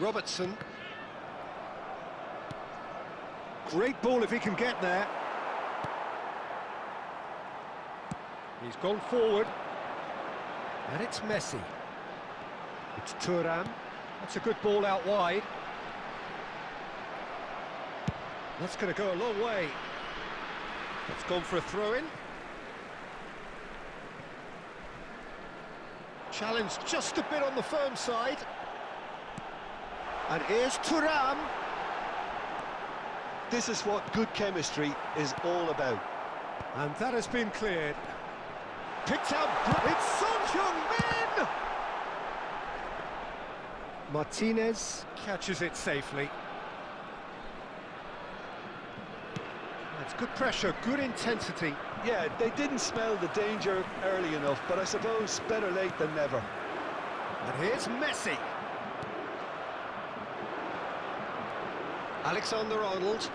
Robertson. Great ball if he can get there. He's gone forward. And it's Messi. It's Thuram. That's a good ball out wide. That's going to go a long way. It's gone for a throw-in. Challenge just a bit on the firm side. And here's Thuram. This is what good chemistry is all about. And that has been cleared. Picked out. It's Son Heung-min! Martinez catches it safely. That's good pressure, good intensity. Yeah, they didn't smell the danger early enough, but I suppose better late than never. And here's Messi. Alexander-Arnold.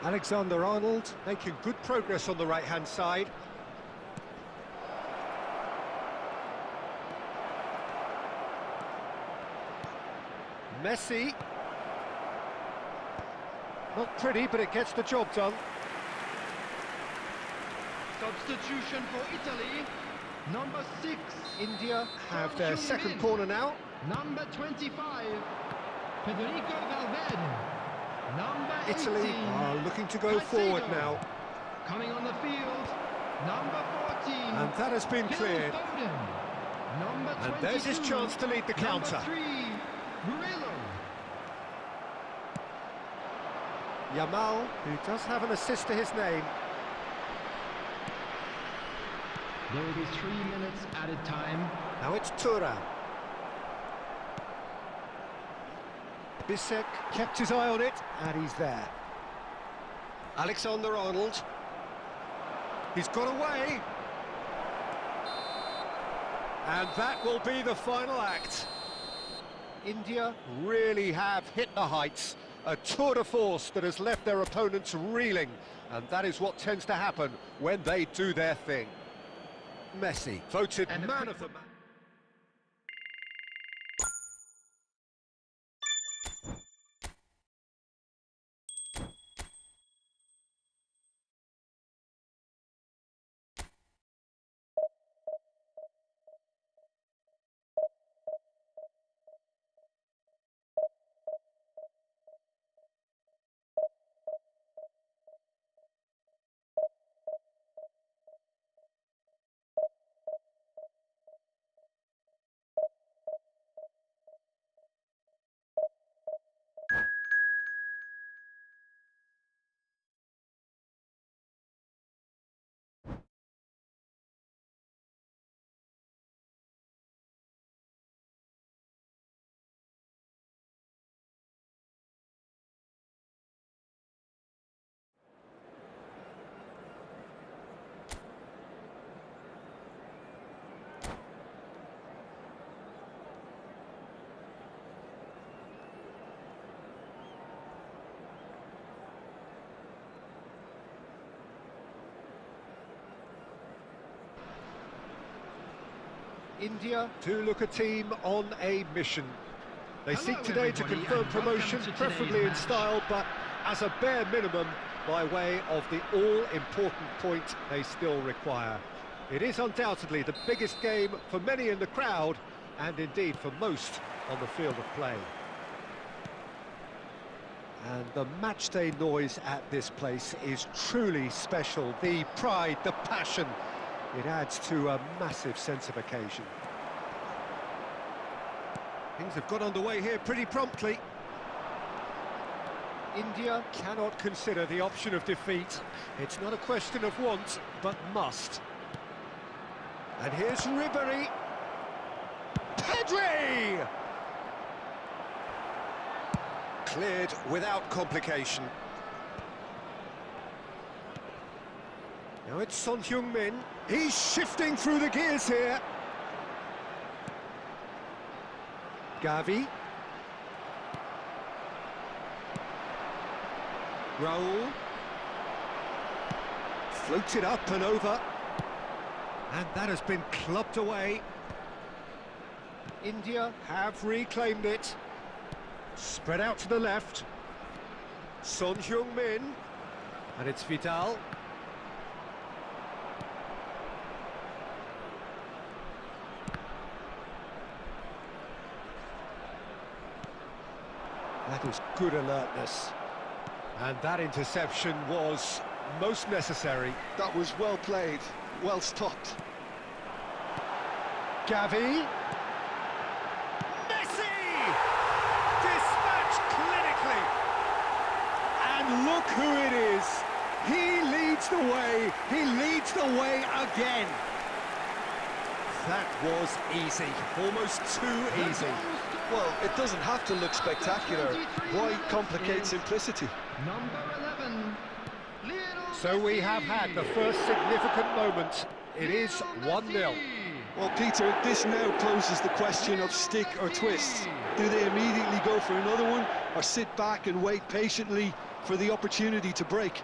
Alexander-Arnold making good progress on the right-hand side. Messi. Not pretty, but it gets the job done. Substitution for Italy. Number 6. India have their second corner now. Number 25. Federico Valverde. Number 18. Italy are looking to go forward now. Coming on the field. Number 14. And that has been cleared. Number 22. And there's his chance to lead the counter. Number 3. Murillo. Yamal, who does have an assist to his name. There will be 3 minutes added time. Now it's Thuram. Bisek kept his eye on it, and he's there. Alexander-Arnold. He's got away. And that will be the final act. India really have hit the heights. A tour de force that has left their opponents reeling. And that is what tends to happen when they do their thing. Messi, voted man of the match. India do look a team on a mission. They seek today to confirm promotion, preferably in style, but as a bare minimum, by way of the all-important point they still require. It is undoubtedly the biggest game for many in the crowd, and indeed for most on the field of play. And the matchday noise at this place is truly special. The pride, the passion. It adds to a massive sense of occasion. Things have got underway here pretty promptly. India cannot consider the option of defeat. It's not a question of want, but must. And here's Ribery. Pedri! Cleared without complication. Now it's Son Heung-min. He's shifting through the gears here. Gavi. Raul. Floated up and over. And that has been clubbed away. India have reclaimed it. Spread out to the left. Son Heung-min. And it's Vidal. That was good alertness. And that interception was most necessary. That was well played, well stopped. Gavi. Messi! Dispatched clinically. And look who it is. He leads the way. He leads the way again. That was easy. Almost too easy. Well, it doesn't have to look spectacular. Why complicate simplicity? Number 11. So we have had the first significant moment. It is 1-0. Well, Peter, this now poses the question of stick or twist. Do they immediately go for another one, or sit back and wait patiently for the opportunity to break?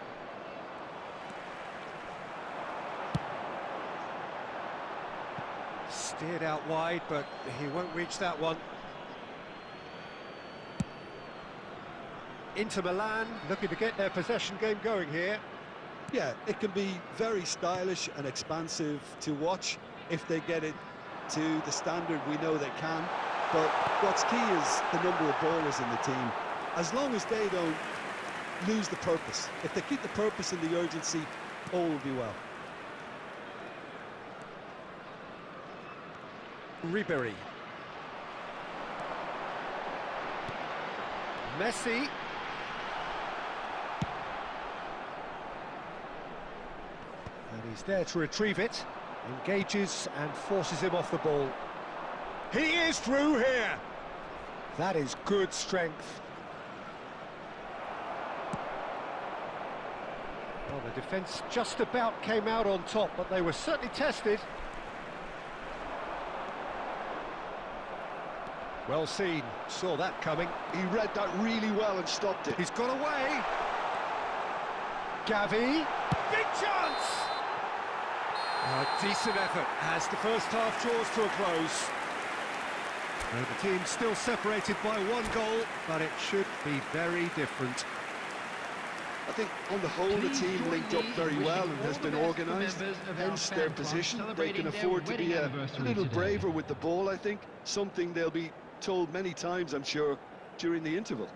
Steered out wide, but he won't reach that one. Inter Milan looking to get their possession game going here. Yeah, it can be very stylish and expansive to watch if they get it to the standard we know they can. But what's key is the number of ballers in the team. As long as they don't lose the purpose, if they keep the purpose and the urgency, all will be well. Ribery. Messi. And he's there to retrieve it. Engages and forces him off the ball. He is through here. That is good strength. Well, the defence just about came out on top, but they were certainly tested. Well seen, saw that coming. He read that really well and stopped it. He's got away. Gavi, big chance! A decent effort as the first half draws to a close. Now the team's still separated by 1 goal, but it should be very different. I think on the whole the team linked up very well and has been organised, hence their position. They can afford to be a little braver with the ball, I think, something they'll be told many times, I'm sure, during the interval.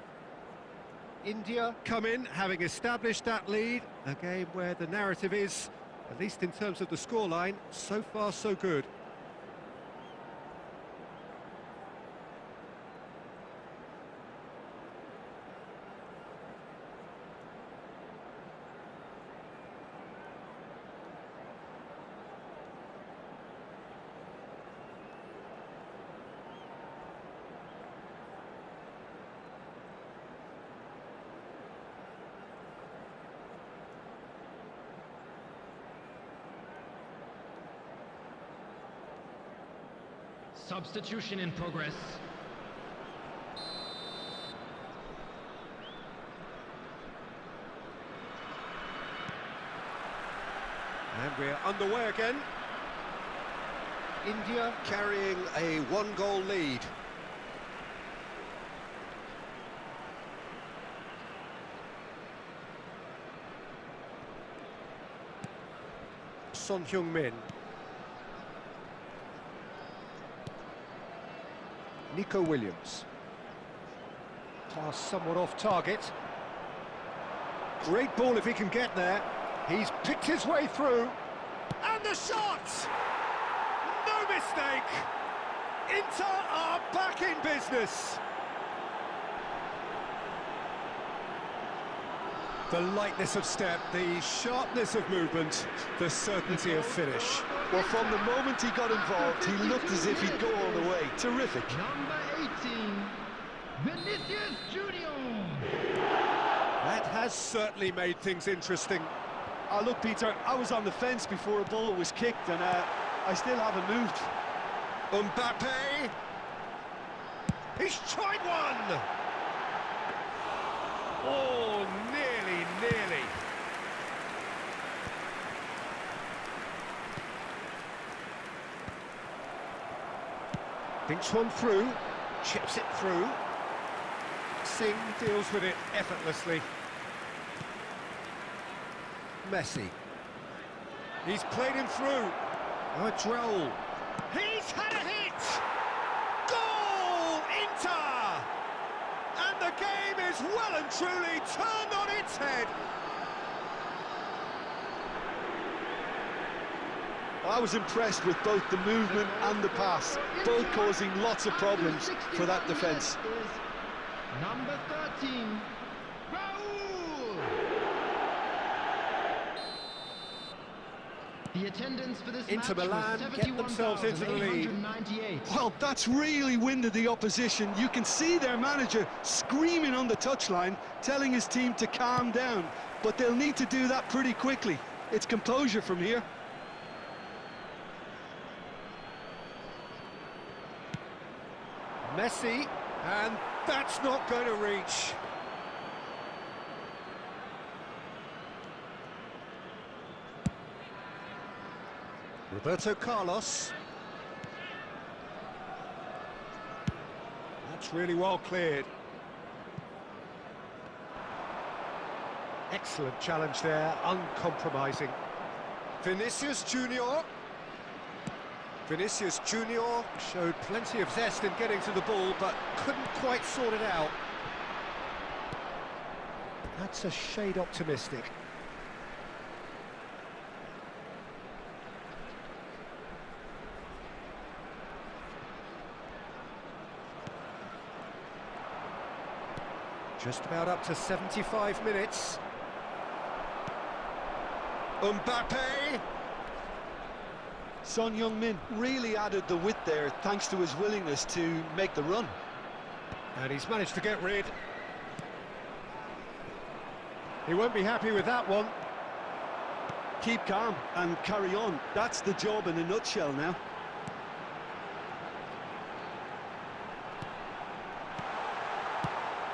India come in, having established that lead, a game where the narrative is, at least in terms of the scoreline, so far so good. Substitution in progress. And we're underway again. India carrying a 1-goal lead. Son Heung-min. Nico Williams. Pass somewhat off target. Great ball if he can get there. He's picked his way through. And the shot! No mistake! Inter are back in business. The lightness of step, the sharpness of movement, the certainty of finish. Well, from the moment he got involved, he looked as if he'd go all the way. Terrific. Number 18, Vinicius Junior. That has certainly made things interesting. Look, Peter, I was on the fence before a ball was kicked, and I still haven't moved. Mbappe. He's tried one. Oh, nearly. Thinks one through, chips it through. Singh deals with it effortlessly. Messi. He's played him through. Droll. He's had a hit! Goal! Inter! And the game is well and truly turned on its head. I was impressed with both the movement and the pass, both causing lots of problems for that defence. Number 13, Raul! The attendance for this Inter match Milan was get themselves into the lead. 71,898. Well, that's really winded the opposition. You can see their manager screaming on the touchline, telling his team to calm down. But they'll need to do that pretty quickly. It's composure from here. Messi, and that's not going to reach. Roberto Carlos. That's really well cleared. Excellent challenge there, uncompromising. Vinicius Junior. Vinicius Junior showed plenty of zest in getting to the ball, but couldn't quite sort it out. That's a shade optimistic. Just about up to 75 minutes. Mbappe! Son Heung-min really added the width there thanks to his willingness to make the run. And he's managed to get rid. He won't be happy with that one. Keep calm and carry on. That's the job in a nutshell now.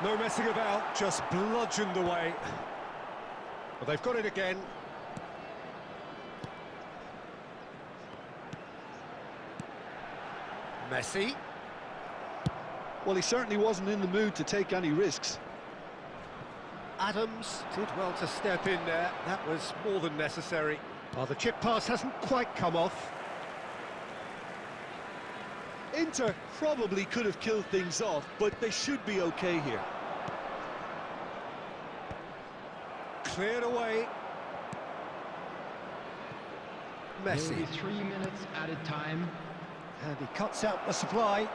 No messing about, just bludgeoned away. Well, they've got it again. Messi. Well, he certainly wasn't in the mood to take any risks. Adams did well to step in there. That was more than necessary. Well, the chip pass hasn't quite come off. Inter probably could have killed things off, but they should be okay here. Cleared away. Messi. Nearly 3 minutes added time. And he cuts out the supply.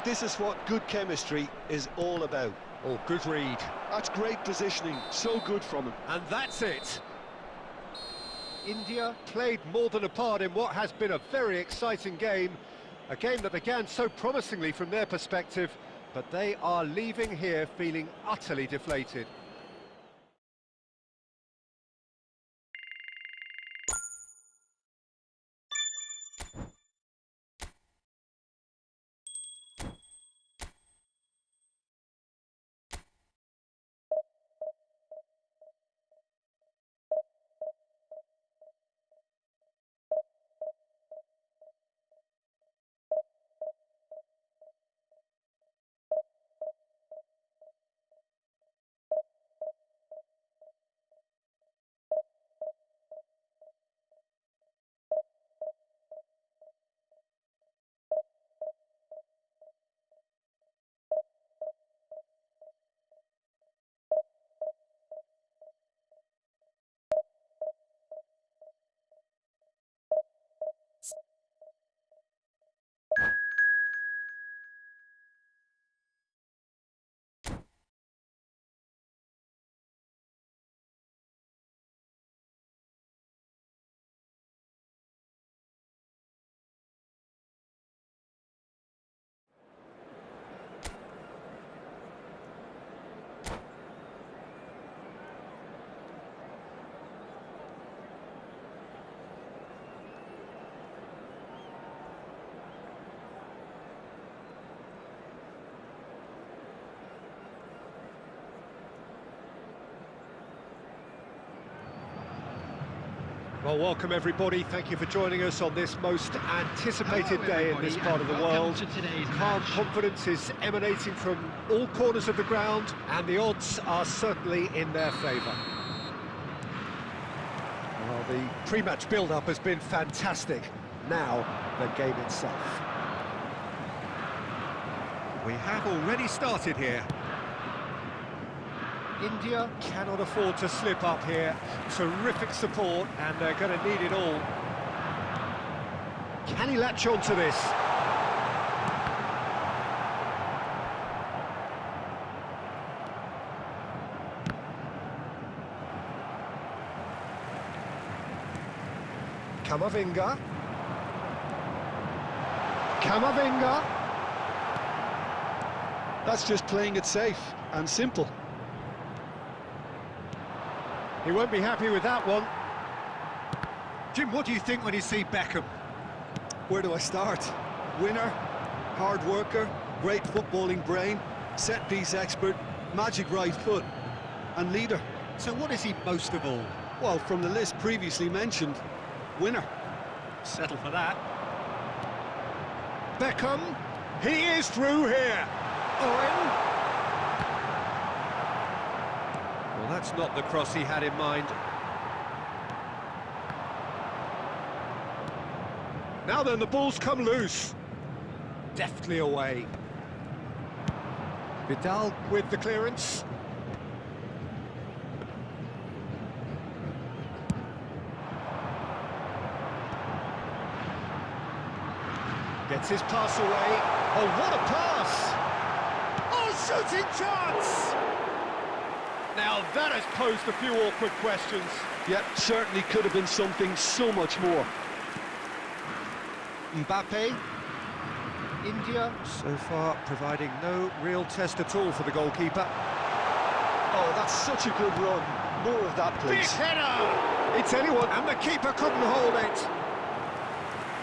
This is what good chemistry is all about. Oh, good read. That's great positioning, so good from him. And that's it. India played more than a part in what has been a very exciting game. A game that began so promisingly from their perspective, but they are leaving here feeling utterly deflated. Well, welcome everybody. Thank you for joining us on this most anticipated Hello, day in this everybody, part of the and welcome world. to today's Calm match. confidence is emanating from all corners of the ground, and the odds are certainly in their favour. Well, the pre-match build-up has been fantastic. Now, the game itself. We have already started here. India cannot afford to slip up here. Terrific support, and they're going to need it all. Can he latch on to this? Kamavinga. Kamavinga. That's just playing it safe and simple. He won't be happy with that one. Jim, what do you think when you see Beckham? Where do I start? Winner, hard worker, great footballing brain, set-piece expert, magic right foot, and leader. So what is he most of all? Well, from the list previously mentioned, winner. Settle for that. Beckham, he is through here. Owen. Well, that's not the cross he had in mind. Now then, the ball's come loose. Deftly away. Vidal with the clearance. Gets his pass away. Oh, what a pass! Oh, shooting chance! Now that has posed a few awkward questions. Yep, certainly could have been something so much more. Mbappe. India, so far, providing no real test at all for the goalkeeper. Oh, that's such a good run. More of that, Big please. header! It's anyone, and the keeper couldn't hold it.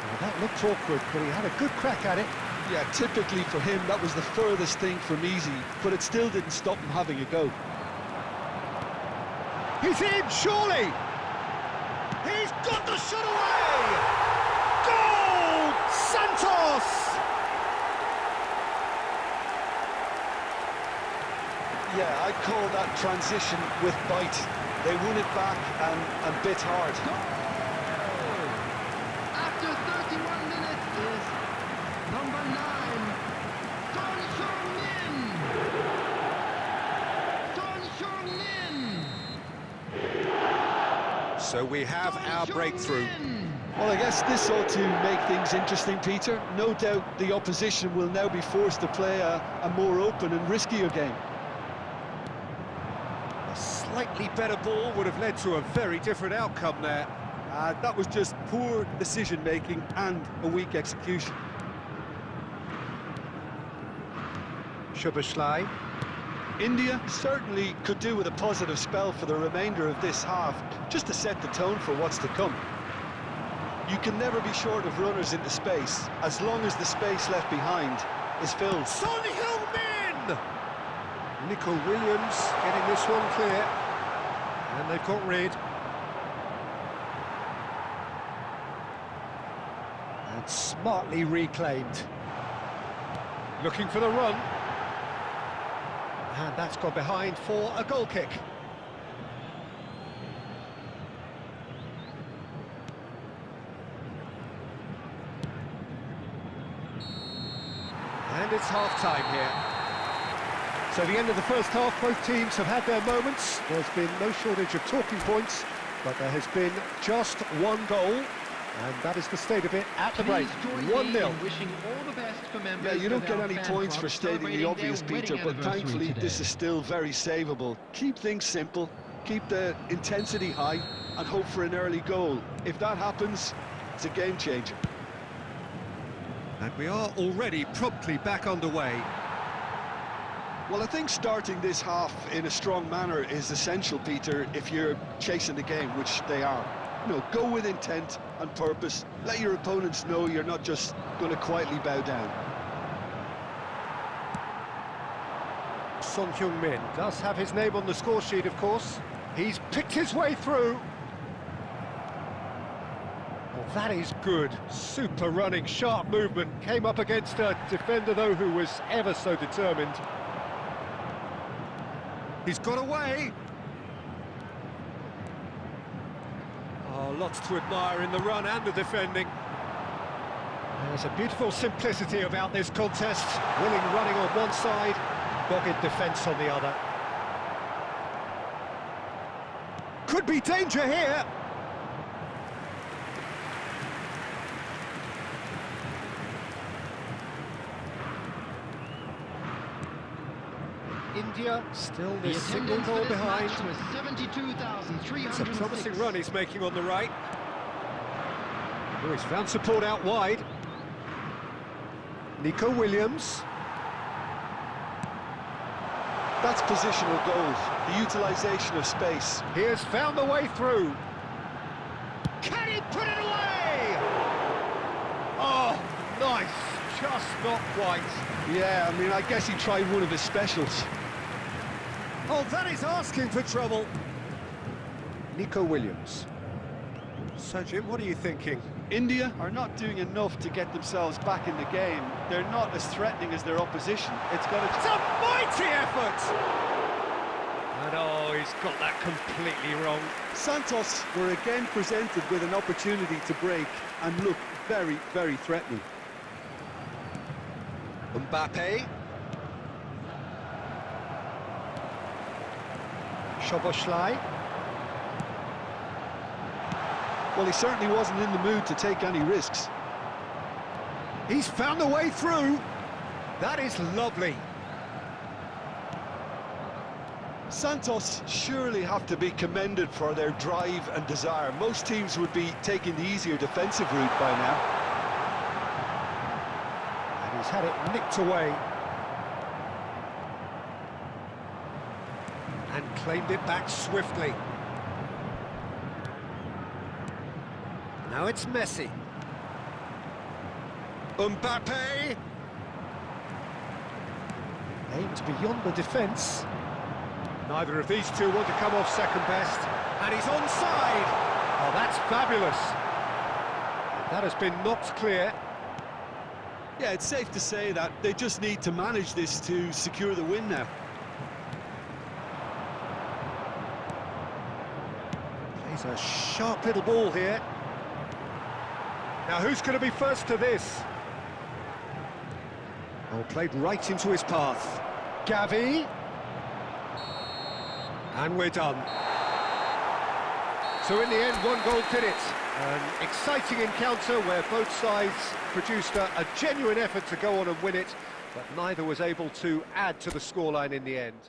Well, that looked awkward, but he had a good crack at it. Yeah, typically for him, that was the furthest thing from easy, but it still didn't stop him having a go. He's in, surely! He's got the shot away! Goal! Santos! Yeah, I'd call that transition with bite. They won it back and bit hard. After 31 minutes is number 9, Son Heung-min. So we have our breakthrough. Well, I guess this ought to make things interesting, Peter. No doubt the opposition will now be forced to play a more open and riskier game. A slightly better ball would have led to a very different outcome there. That was just poor decision-making and a weak execution. Szoboszlai. India certainly could do with a positive spell for the remainder of this half, just to set the tone for what's to come. You can never be short of runners into space, as long as the space left behind is filled. Son Heung-min! Nico Williams getting this one clear. And they've got rid. And smartly reclaimed. Looking for the run. And that's gone behind for a goal kick. And it's half-time here. So the end of the first half, both teams have had their moments. There's been no shortage of talking points, but there has been just one goal, and that is the state of it at the break. 1-0. Wishing all the best for members. Yeah, you don't of get our any fan points club for stating the celebrating obvious, their Peter, wedding but anniversary thankfully today. this is still very savable. Keep things simple, keep the intensity high, and hope for an early goal. If that happens, it's a game changer. And we are already promptly back underway. Well, I think starting this half in a strong manner is essential, Peter, if you're chasing the game, which they are. You know, go with intent and purpose. Let your opponents know you're not just going to quietly bow down. Son Heung-min does have his name on the score sheet, of course. He's picked his way through. That is good. Super running, sharp movement. Came up against a defender, though, who was ever so determined. He's got away. Oh, lots to admire in the run and the defending. There's a beautiful simplicity about this contest. Willing running on one side, dogged defence on the other. Could be danger here. India still The this single attendance goal for this behind. match was 72,306. It's a promising run he's making on the right. Oh, he's found support out wide. Nico Williams. That's positional goals, the utilisation of space. He has found the way through. Can he put it away? Oh, nice. Just not quite. Yeah, I mean, I guess he tried one of his specials. Oh, that is asking for trouble. Nico Williams. So, Jim, what are you thinking? India are not doing enough to get themselves back in the game. They're not as threatening as their opposition. It's a mighty effort! And oh, he's got that completely wrong. Santos were again presented with an opportunity to break and look very, very threatening. Mbappe. Szoboszlai. Well, he certainly wasn't in the mood to take any risks. He's found a way through. That is lovely. Santos surely have to be commended for their drive and desire. Most teams would be taking the easier defensive route by now. And he's had it nicked away. And claimed it back swiftly. Now it's Messi. Mbappe. Aimed beyond the defence. Neither of these two want to come off second best. And he's onside. Oh, that's fabulous. That has been knocked clear. Yeah, it's safe to say that they just need to manage this to secure the win now. Plays a sharp little ball here. Now, who's going to be first to this? Oh, played right into his path. Gavi. And we're done. So in the end, one goal did it. An exciting encounter where both sides produced a genuine effort to go on and win it, but neither was able to add to the scoreline in the end.